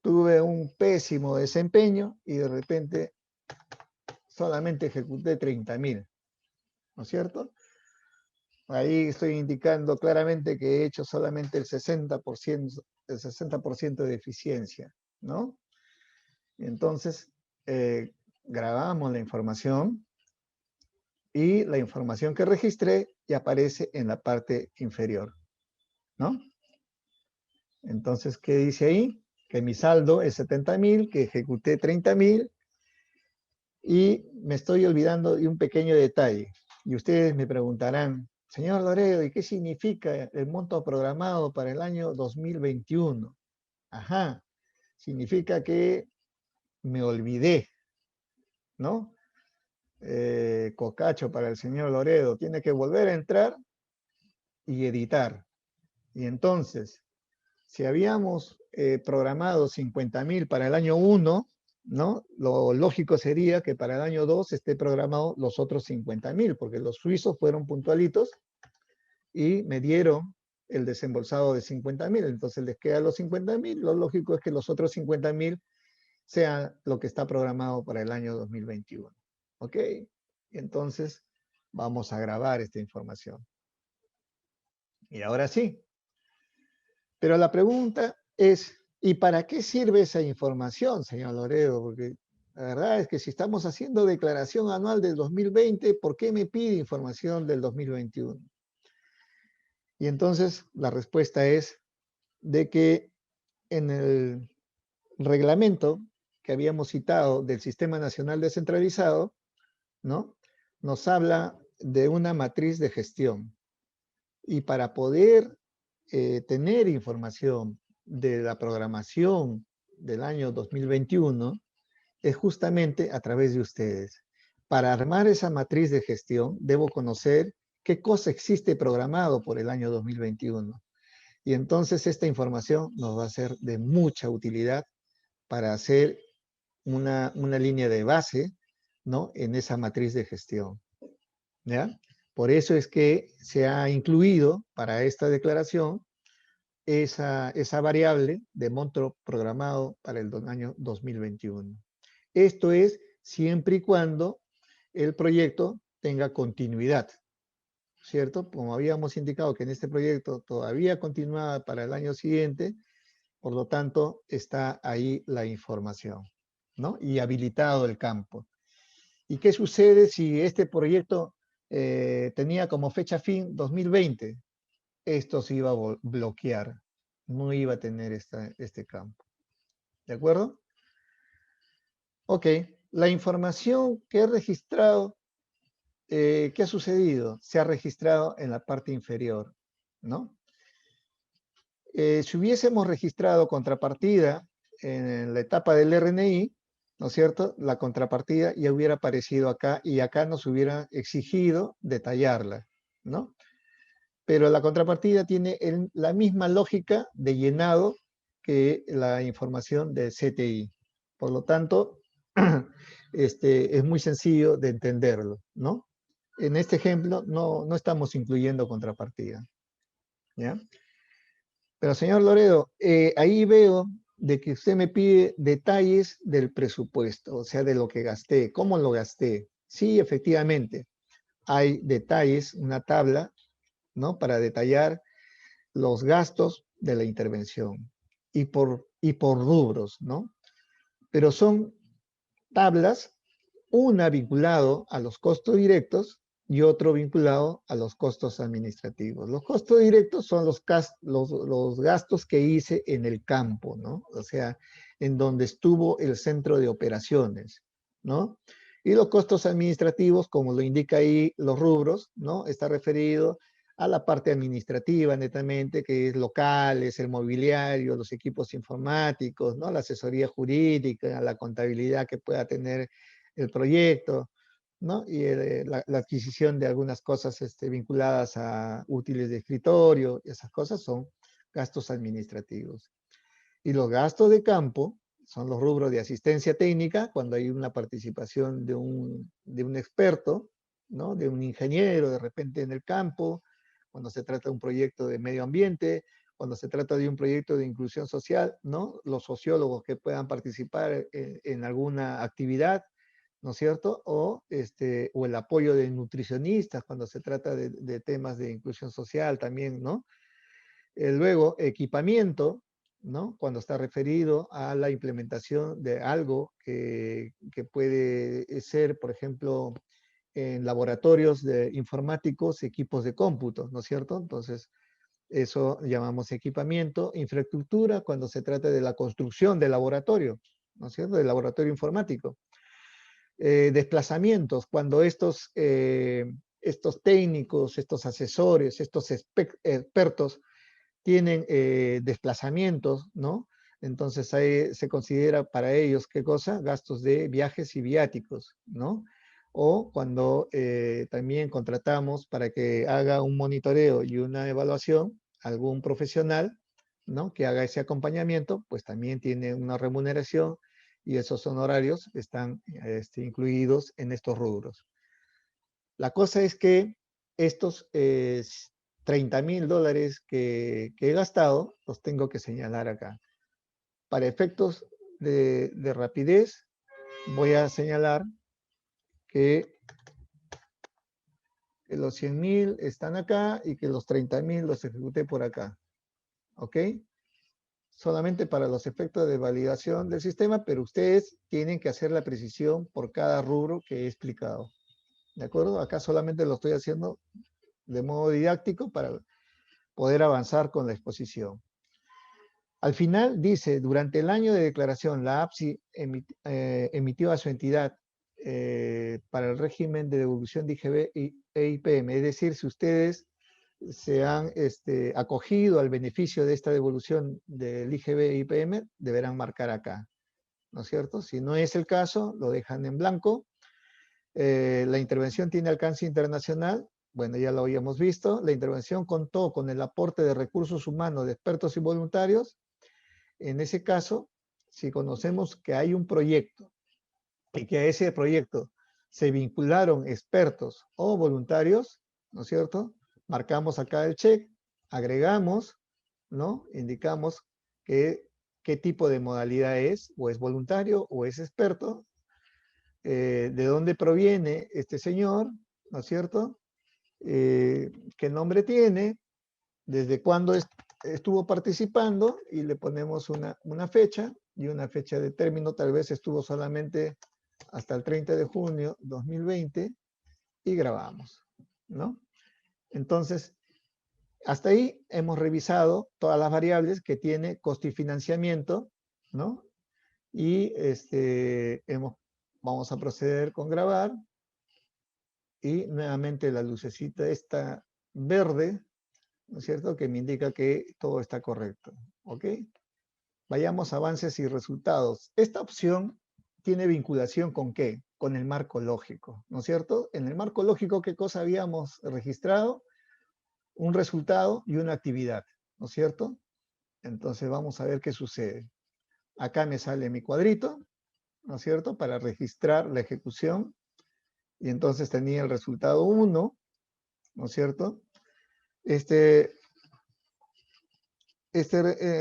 tuve un pésimo desempeño y de repente solamente ejecuté 30,000, ¿no es cierto? Ahí estoy indicando claramente que he hecho solamente el 60% de eficiencia, ¿no? Entonces, grabamos la información y la información que registré ya aparece en la parte inferior, ¿no? Entonces, ¿qué dice ahí? Que mi saldo es 70,000, que ejecuté 30,000 y me estoy olvidando de un pequeño detalle. Y ustedes me preguntarán, señor Loredo, ¿y qué significa el monto programado para el año 2021? Ajá, significa que me olvidé, ¿no? Cocacho para el señor Loredo, tiene que volver a entrar y editar. Y entonces, si habíamos programado 50,000 para el año 1, ¿no? Lo lógico sería que para el año 2 esté programado los otros 50,000, porque los suizos fueron puntualitos y me dieron el desembolsado de 50,000. Entonces les quedan los 50,000. Lo lógico es que los otros 50,000 sean lo que está programado para el año 2021. ¿Ok? Entonces vamos a grabar esta información. Y ahora sí. Pero la pregunta es, ¿y para qué sirve esa información, señor Loredo? Porque la verdad es que si estamos haciendo declaración anual del 2020, ¿por qué me pide información del 2021? Y entonces la respuesta es de que en el reglamento que habíamos citado del Sistema Nacional Descentralizado, ¿no? Nos habla de una matriz de gestión. Y para poder tener información de la programación del año 2021, es justamente a través de ustedes. Para armar esa matriz de gestión, debo conocer qué cosa existe programado por el año 2021. Y entonces esta información nos va a ser de mucha utilidad para hacer una línea de base, ¿no? En esa matriz de gestión, ¿ya? Por eso es que se ha incluido para esta declaración esa variable de monto programado para el año 2021. Esto es siempre y cuando el proyecto tenga continuidad, ¿cierto? Como habíamos indicado que en este proyecto todavía continuaba para el año siguiente, por lo tanto está ahí la información, ¿no? Y habilitado el campo. ¿Y qué sucede si este proyecto tenía como fecha fin 2020? Esto se iba a bloquear, no iba a tener este campo. ¿De acuerdo? Ok, la información que he registrado, ¿qué ha sucedido? Se ha registrado en la parte inferior, ¿no? Si hubiésemos registrado contrapartida en la etapa del RNI, ¿no es cierto? La contrapartida ya hubiera aparecido acá y acá nos hubiera exigido detallarla, ¿no? Pero la contrapartida tiene la misma lógica de llenado que la información de CTI. Por lo tanto, es muy sencillo de entenderlo, ¿no? En este ejemplo no estamos incluyendo contrapartida, ¿ya? Pero señor Loredo, ahí veo de que usted me pide detalles del presupuesto, o sea, de lo que gasté, cómo lo gasté. Sí, efectivamente, hay detalles, una tabla, ¿no? Para detallar los gastos de la intervención y por rubros, ¿no? Pero son tablas, una vinculado a los costos directos y otro vinculado a los costos administrativos. Los costos directos son los gastos que hice en el campo, ¿no? O sea, en donde estuvo el centro de operaciones, ¿no? Y los costos administrativos, como lo indica ahí los rubros, ¿no? Está referido a la parte administrativa netamente, que es locales, el mobiliario, los equipos informáticos, ¿no? La asesoría jurídica, la contabilidad que pueda tener el proyecto, ¿no? Y la adquisición de algunas cosas vinculadas a útiles de escritorio, esas cosas son gastos administrativos. Y los gastos de campo son los rubros de asistencia técnica, cuando hay una participación de un experto, ¿no? De un ingeniero de repente en el campo, cuando se trata de un proyecto de medio ambiente, cuando se trata de un proyecto de inclusión social, ¿no? Los sociólogos que puedan participar en alguna actividad, ¿no es cierto? O el apoyo de nutricionistas cuando se trata de temas de inclusión social también, ¿no? Luego, equipamiento, ¿no? Cuando está referido a la implementación de algo que puede ser, por ejemplo, en laboratorios informáticos, equipos de cómputo, ¿no es cierto? Entonces, eso llamamos equipamiento. Infraestructura, cuando se trata de la construcción del laboratorio, ¿no es cierto? Del laboratorio informático. Desplazamientos, cuando estos técnicos, estos asesores, estos expertos tienen desplazamientos, ¿no? Entonces ahí se considera para ellos, ¿qué cosa? Gastos de viajes y viáticos, ¿no? O cuando también contratamos para que haga un monitoreo y una evaluación, algún profesional, ¿no? Que haga ese acompañamiento, pues también tiene una remuneración y esos honorarios están incluidos en estos rubros. La cosa es que estos $30,000 que he gastado, los tengo que señalar acá. Para efectos de rapidez, voy a señalar que los 100,000 están acá y que los 30,000 los ejecuté por acá. ¿Ok? Solamente para los efectos de validación del sistema, pero ustedes tienen que hacer la precisión por cada rubro que he explicado. ¿De acuerdo? Acá solamente lo estoy haciendo de modo didáctico para poder avanzar con la exposición. Al final dice, durante el año de declaración, la APSI emitió a su entidad para el régimen de devolución de IGB e IPM. Es decir, si ustedes se han acogido al beneficio de esta devolución del IGB e IPM, deberán marcar acá, ¿no es cierto? Si no es el caso, lo dejan en blanco. La intervención tiene alcance internacional. Bueno, ya lo habíamos visto. La intervención contó con el aporte de recursos humanos de expertos y voluntarios. En ese caso, si conocemos que hay un proyecto y que a ese proyecto se vincularon expertos o voluntarios, ¿no es cierto? Marcamos acá el check, agregamos, ¿no? Indicamos qué tipo de modalidad es, o es voluntario o es experto, de dónde proviene este señor, ¿no es cierto? ¿Qué nombre tiene? ¿Desde cuándo estuvo participando? Y le ponemos una fecha y una fecha de término. Tal vez estuvo solamente hasta el 30 de junio 2020 y grabamos, ¿no? Entonces, hasta ahí hemos revisado todas las variables que tiene costo y financiamiento, ¿no? Y vamos a proceder con grabar. Y nuevamente la lucecita está verde, ¿no es cierto? Que me indica que todo está correcto, ¿ok? Vayamos a avances y resultados. Esta opción tiene vinculación ¿con qué? Con el marco lógico, ¿no es cierto? En el marco lógico, ¿qué cosa habíamos registrado? Un resultado y una actividad, ¿no es cierto? Entonces vamos a ver qué sucede. Acá me sale mi cuadrito, ¿no es cierto? Para registrar la ejecución. Y entonces tenía el resultado 1, ¿no es cierto?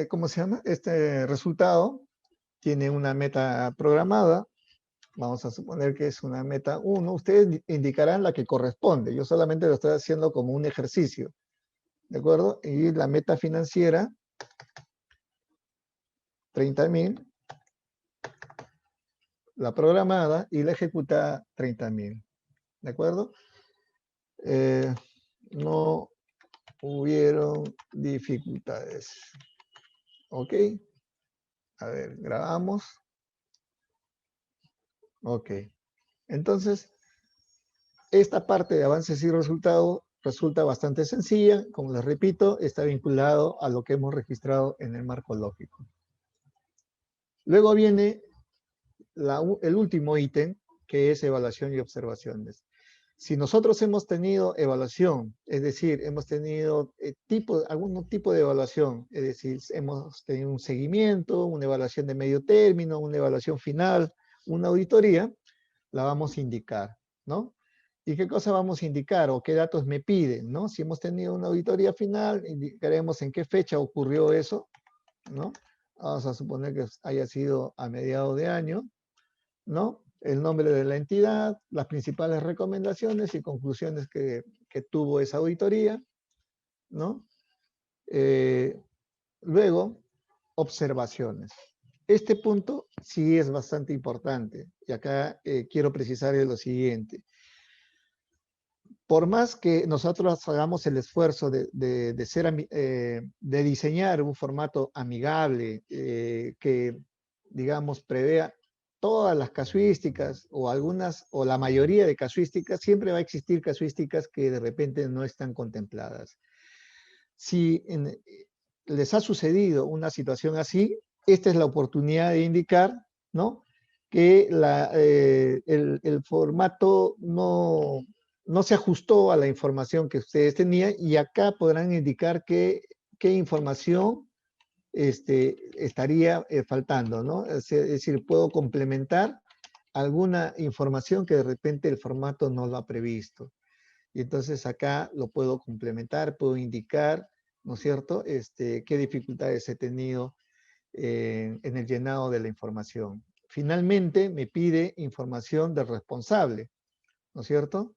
¿Cómo se llama? Este resultado tiene una meta programada. Vamos a suponer que es una meta 1. Ustedes indicarán la que corresponde. Yo solamente lo estoy haciendo como un ejercicio. ¿De acuerdo? Y la meta financiera, 30.000. La programada y la ejecutada, 30.000. ¿De acuerdo? No hubieron dificultades. ¿Ok? A ver, grabamos. Ok. Entonces, esta parte de avances y resultados resulta bastante sencilla. Como les repito, está vinculado a lo que hemos registrado en el marco lógico. Luego viene el último ítem, que es evaluación y observaciones. Si nosotros hemos tenido evaluación, es decir, hemos tenido algún tipo de evaluación, es decir, hemos tenido un seguimiento, una evaluación de medio término, una evaluación final, una auditoría, la vamos a indicar, ¿no? ¿Y qué cosa vamos a indicar o qué datos me piden, ¿no? Si hemos tenido una auditoría final, indicaremos en qué fecha ocurrió eso, ¿no? Vamos a suponer que haya sido a mediados de año, ¿no? El nombre de la entidad, las principales recomendaciones y conclusiones que tuvo esa auditoría, ¿no? Luego, observaciones. Este punto sí es bastante importante y acá quiero precisar lo siguiente. Por más que nosotros hagamos el esfuerzo de diseñar un formato amigable que, digamos, prevea todas las casuísticas o algunas o la mayoría de casuísticas, siempre va a existir casuísticas que de repente no están contempladas. Si les ha sucedido una situación así, esta es la oportunidad de indicar, ¿no?, que el formato no se ajustó a la información que ustedes tenían y acá podrán indicar qué información estaría faltando, ¿no? Es decir, puedo complementar alguna información que de repente el formato no lo ha previsto. Y entonces acá lo puedo complementar, puedo indicar, ¿no es cierto?, qué dificultades he tenido en el llenado de la información. Finalmente, me pide información del responsable, ¿no es cierto?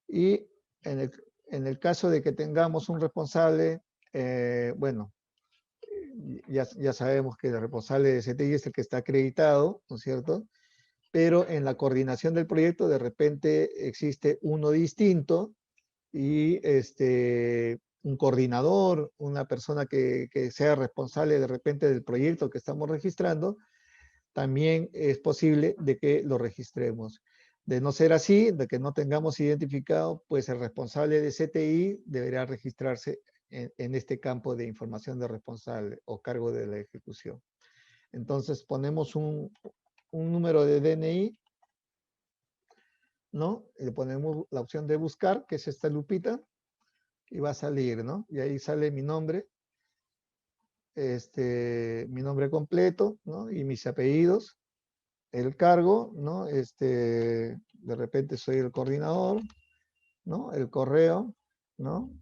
Y en el caso de que tengamos un responsable, bueno, ya sabemos que el responsable de CTI es el que está acreditado, ¿no es cierto? Pero en la coordinación del proyecto de repente existe uno distinto y un coordinador, una persona que sea responsable de repente del proyecto que estamos registrando, también es posible de que lo registremos. De no ser así, de que no tengamos identificado, pues el responsable de CTI deberá registrarse en este campo de información de responsable o cargo de la ejecución. Entonces ponemos un número de DNI, ¿no? Y le ponemos la opción de buscar, que es esta lupita, y va a salir, ¿no? Y ahí sale mi nombre, mi nombre completo, ¿no? Y mis apellidos, el cargo, ¿no? De repente soy el coordinador, ¿no? El correo, ¿no?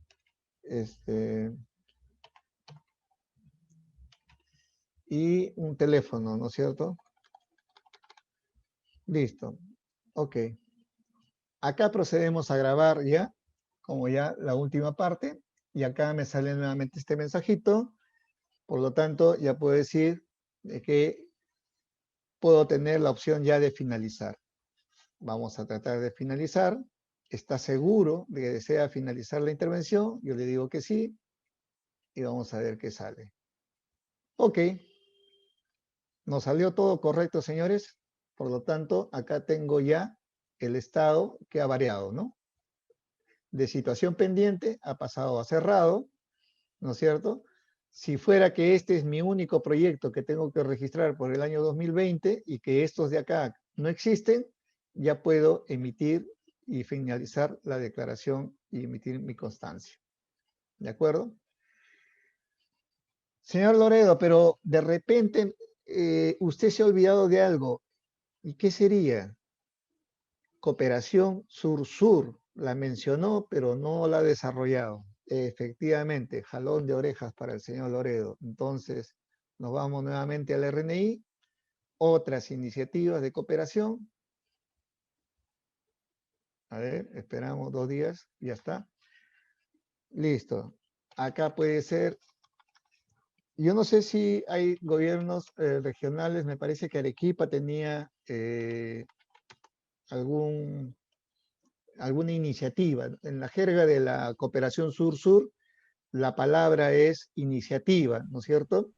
Y un teléfono, ¿no es cierto? Listo. Ok. Acá procedemos a grabar ya, como ya la última parte, y acá me sale nuevamente este mensajito. Por lo tanto, ya puedo decir que puedo tener la opción ya de finalizar. Vamos a tratar de finalizar. ¿Está seguro de que desea finalizar la intervención? Yo le digo que sí. Y vamos a ver qué sale. Ok. Nos salió todo correcto, señores. Por lo tanto, acá tengo ya el estado que ha variado, ¿no? De situación pendiente ha pasado a cerrado, ¿no es cierto? Si fuera que este es mi único proyecto que tengo que registrar por el año 2020 y que estos de acá no existen, ya puedo emitir y finalizar la declaración y emitir mi constancia. ¿De acuerdo? Señor Loredo, pero de repente usted se ha olvidado de algo. ¿Y qué sería? Cooperación Sur-Sur. La mencionó, pero no la ha desarrollado. Efectivamente, jalón de orejas para el señor Loredo. Entonces, nos vamos nuevamente al RNI. Otras iniciativas de cooperación. A ver, esperamos 2 días. Ya está. Listo. Acá puede ser. Yo no sé si hay gobiernos regionales. Me parece que Arequipa tenía alguna iniciativa. En la jerga de la cooperación sur-sur, la palabra es iniciativa, ¿no es cierto?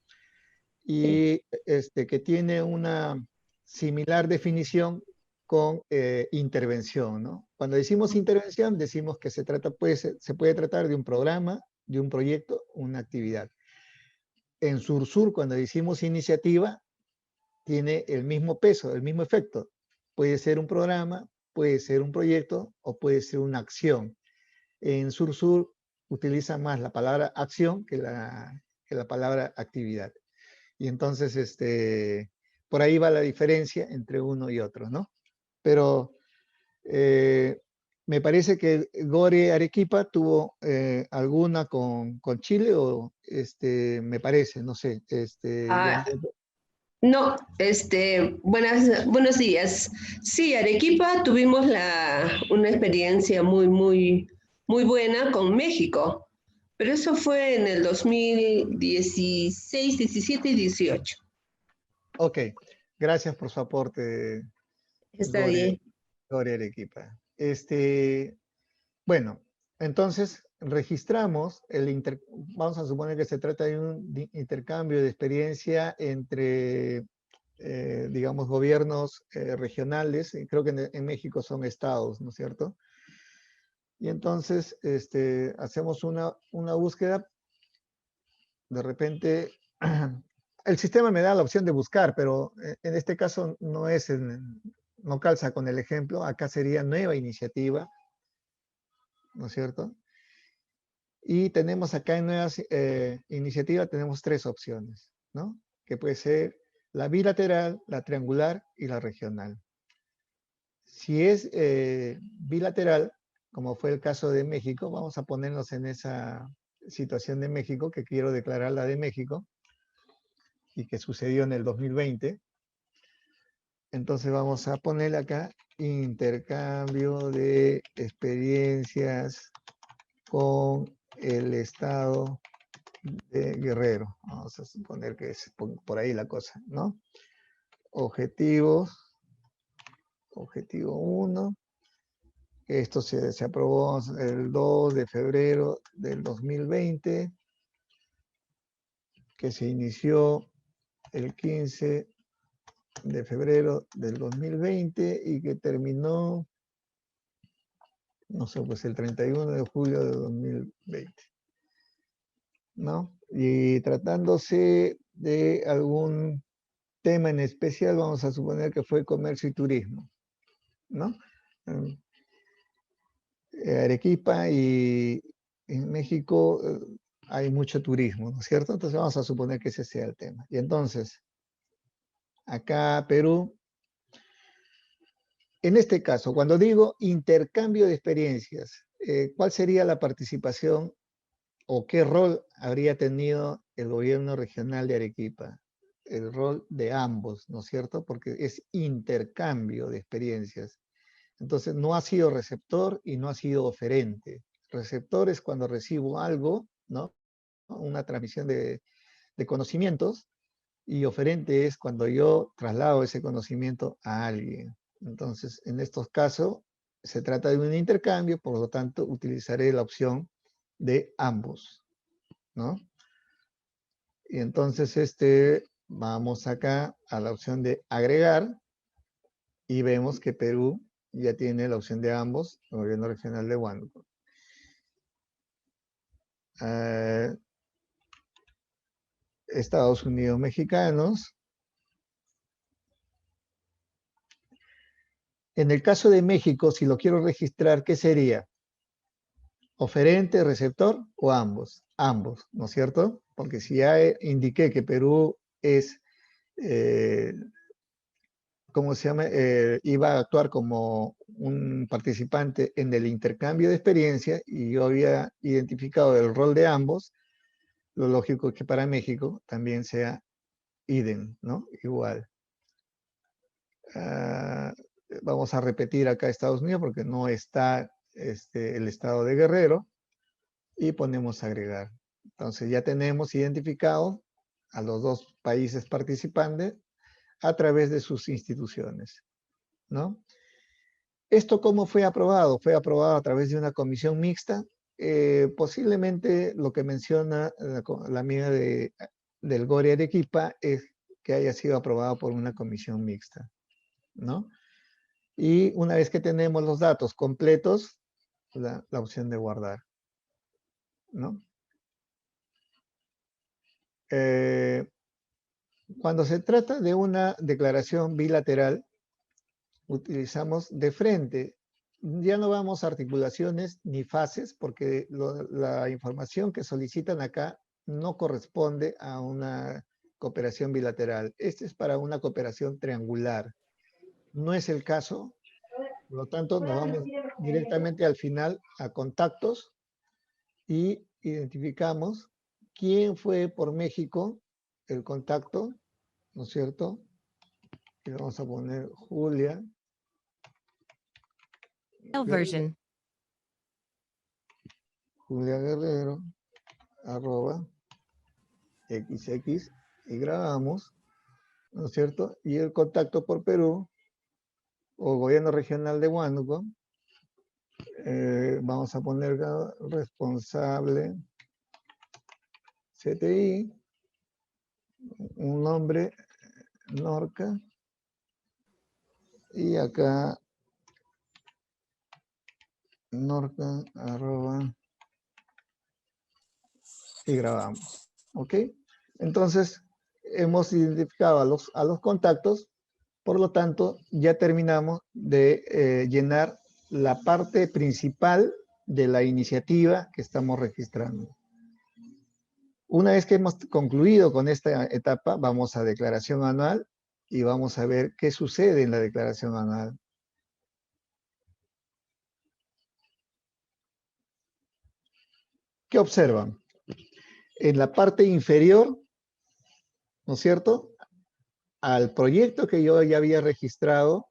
Y que tiene una similar definición con intervención, ¿no? Cuando decimos intervención, decimos que se puede tratar de un programa, de un proyecto, una actividad. En sur-sur, cuando decimos iniciativa, tiene el mismo peso, el mismo efecto. Puede ser un programa, puede ser un proyecto o puede ser una acción. En sur-sur utiliza más la palabra acción que la palabra actividad. Y entonces, por ahí va la diferencia entre uno y otro, ¿no? Pero me parece que Gore Arequipa tuvo alguna con Chile o me parece, no sé. No, buenos días. Sí, Arequipa tuvimos una experiencia muy buena con México, pero eso fue en el 2016, 17 y 18. Ok, gracias por su aporte, Está bien. Gore Arequipa. Bueno, entonces registramos vamos a suponer que se trata de un intercambio de experiencia entre, digamos, gobiernos regionales, y creo que en México son estados, ¿no es cierto? Y entonces hacemos una búsqueda, de repente, el sistema me da la opción de buscar, pero en este caso no calza con el ejemplo, acá sería nueva iniciativa, ¿no es cierto? Y tenemos acá en nuevas iniciativas, tenemos 3 opciones, ¿no? Que puede ser la bilateral, la triangular y la regional. Si es bilateral, como fue el caso de México, vamos a ponernos en esa situación de México, que quiero declarar la de México, y que sucedió en el 2020. Entonces vamos a poner acá intercambio de experiencias con el Estado de Guerrero. Vamos a suponer que es por ahí la cosa, ¿no? Objetivo 1. Esto se aprobó el 2 de febrero del 2020, que se inició el 15 de febrero del 2020 y que terminó, no sé, pues el 31 de julio de 2020, ¿no? Y tratándose de algún tema en especial, vamos a suponer que fue comercio y turismo, ¿no? Arequipa y en México hay mucho turismo, ¿no es cierto? Entonces vamos a suponer que ese sea el tema. Y entonces, acá Perú, en este caso, cuando digo intercambio de experiencias, ¿cuál sería la participación o qué rol habría tenido el gobierno regional de Arequipa? El rol de ambos, ¿no es cierto? Porque es intercambio de experiencias. Entonces, no ha sido receptor y no ha sido oferente. Receptor es cuando recibo algo, ¿no? Una transmisión de conocimientos, y oferente es cuando yo traslado ese conocimiento a alguien. Entonces, en estos casos, se trata de un intercambio, por lo tanto, utilizaré la opción de ambos, ¿no? Y entonces, vamos acá a la opción de agregar, y vemos que Perú ya tiene la opción de ambos, el gobierno regional de Huánuco. Estados Unidos mexicanos. En el caso de México, si lo quiero registrar, ¿qué sería? ¿Oferente, receptor o ambos? Ambos, ¿no es cierto? Porque si ya indiqué que Perú es, ¿cómo se llama? Iba a actuar como un participante en el intercambio de experiencia y yo había identificado el rol de ambos, lo lógico es que para México también sea idem, ¿no? Igual. Vamos a repetir acá Estados Unidos porque no está el estado de Guerrero y ponemos agregar. Entonces ya tenemos identificado a los dos países participantes a través de sus instituciones, ¿no? ¿Esto cómo fue aprobado? Fue aprobado a través de una comisión mixta. Posiblemente lo que menciona la amiga del GORI Arequipa es que haya sido aprobado por una comisión mixta, ¿no? Y una vez que tenemos los datos completos, la opción de guardar, ¿no? Cuando se trata de una declaración bilateral, utilizamos de frente. Ya no vamos a articulaciones ni fases, porque la información que solicitan acá no corresponde a una cooperación bilateral. Este es para una cooperación triangular. No es el caso. Por lo tanto, nos vamos directamente al final a contactos y identificamos quién fue por México el contacto, ¿no es cierto? Y le vamos a poner Julia. version. Julia Guerrero, @xx, y grabamos, ¿no es cierto? Y el contacto por Perú, o gobierno regional de Huánuco, vamos a poner responsable CTI, un nombre, Norca, y acá Norca, y grabamos, ¿ok? Entonces, hemos identificado a los contactos, por lo tanto, ya terminamos de llenar la parte principal de la iniciativa que estamos registrando. Una vez que hemos concluido con esta etapa, vamos a declaración anual y vamos a ver qué sucede en la declaración anual. ¿Qué observan? En la parte inferior, ¿no es cierto?, al proyecto que yo ya había registrado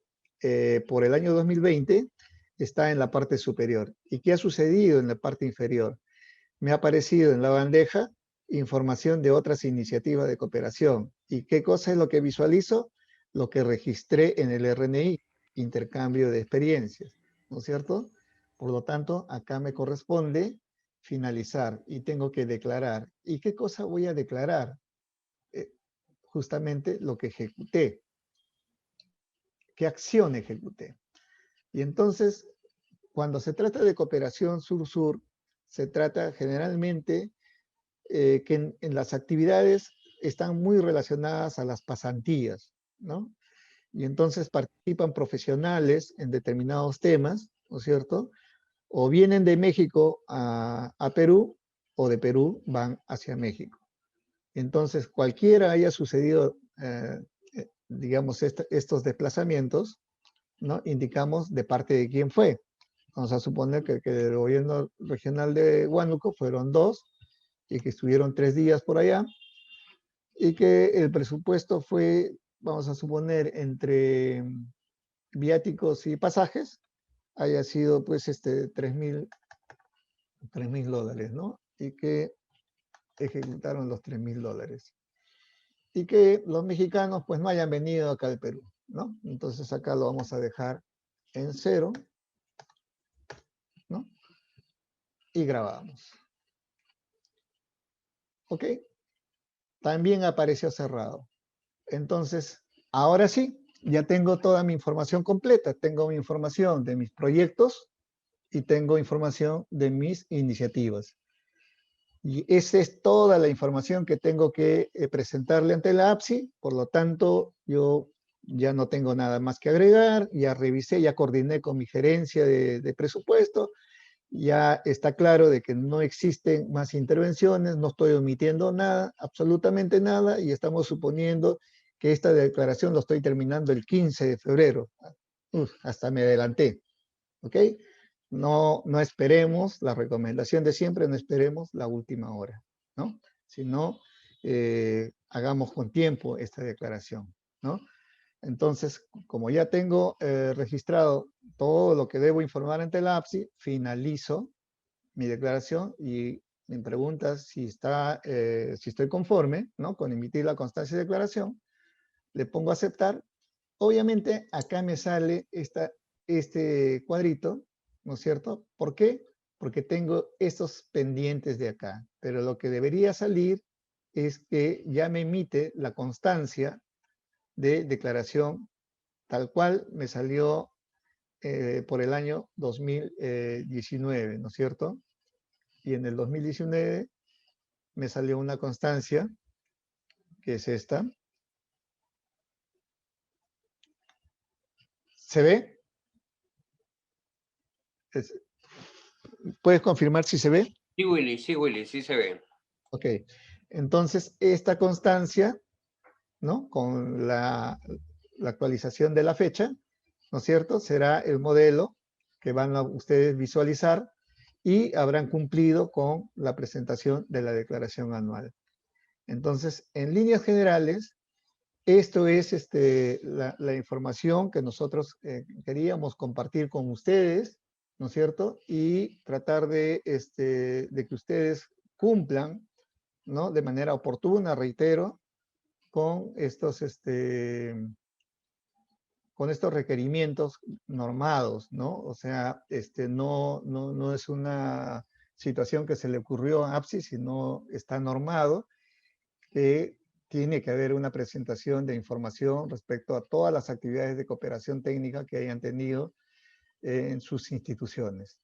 por el año 2020, está en la parte superior. ¿Y qué ha sucedido en la parte inferior? Me ha aparecido en la bandeja información de otras iniciativas de cooperación. ¿Y qué cosa es lo que visualizo? Lo que registré en el RNI, intercambio de experiencias, ¿no es cierto? Por lo tanto, acá me corresponde finalizar y tengo que declarar. ¿Y qué cosa voy a declarar? Justamente lo que ejecuté. ¿Qué acción ejecuté? Y entonces, cuando se trata de cooperación sur-sur, se trata generalmente que en las actividades están muy relacionadas a las pasantías, ¿no? Y entonces participan profesionales en determinados temas, ¿no es cierto? O vienen de México a Perú, o de Perú van hacia México. Entonces, cualquiera haya sucedido, digamos, estos desplazamientos, ¿no? Indicamos de parte de quién fue. Vamos a suponer que del gobierno regional de Huánuco fueron 2 y que estuvieron 3 días por allá y que el presupuesto fue, vamos a suponer, entre viáticos y pasajes, haya sido pues $3,000, ¿no? Y que ejecutaron los $3,000. Y que los mexicanos pues no hayan venido acá al Perú, ¿no? Entonces acá lo vamos a dejar en 0, ¿no? Y grabamos. ¿Ok? También apareció cerrado. Entonces, ahora sí, ya tengo toda mi información completa. Tengo mi información de mis proyectos y tengo información de mis iniciativas. Y esa es toda la información que tengo que presentarle ante la APSI. Por lo tanto, yo ya no tengo nada más que agregar. Ya revisé, ya coordiné con mi gerencia de presupuesto. Ya está claro de que no existen más intervenciones, no estoy omitiendo nada, absolutamente nada, y estamos suponiendo que esta declaración lo estoy terminando el 15 de febrero. Hasta me adelanté, ¿ok? No esperemos, la recomendación de siempre, no esperemos la última hora, ¿no? Sino, hagamos con tiempo esta declaración, ¿no? Entonces, como ya tengo registrado todo lo que debo informar ante la APSI, finalizo mi declaración y me preguntas si estoy conforme, ¿no? Con emitir la constancia de declaración, le pongo a aceptar. Obviamente, acá me sale este cuadrito, ¿no es cierto? ¿Por qué? Porque tengo estos pendientes de acá, pero lo que debería salir es que ya me emite la constancia de declaración tal cual me salió por el año 2019, ¿no es cierto? Y en el 2019 me salió una constancia, que es esta. ¿Se ve? ¿Puedes confirmar si se ve? Sí, Willy, sí se ve. Ok. Entonces, esta constancia, ¿no? Con la actualización de la fecha, ¿no es cierto? Será el modelo que van a ustedes visualizar y habrán cumplido con la presentación de la declaración anual. Entonces, en líneas generales, esto es la información que nosotros queríamos compartir con ustedes, ¿no es cierto? Y tratar de que ustedes cumplan, ¿no? De manera oportuna, reitero, con estos requerimientos normados, ¿no? O sea, no es una situación que se le ocurrió a APSI, sino está normado que tiene que haber una presentación de información respecto a todas las actividades de cooperación técnica que hayan tenido en sus instituciones.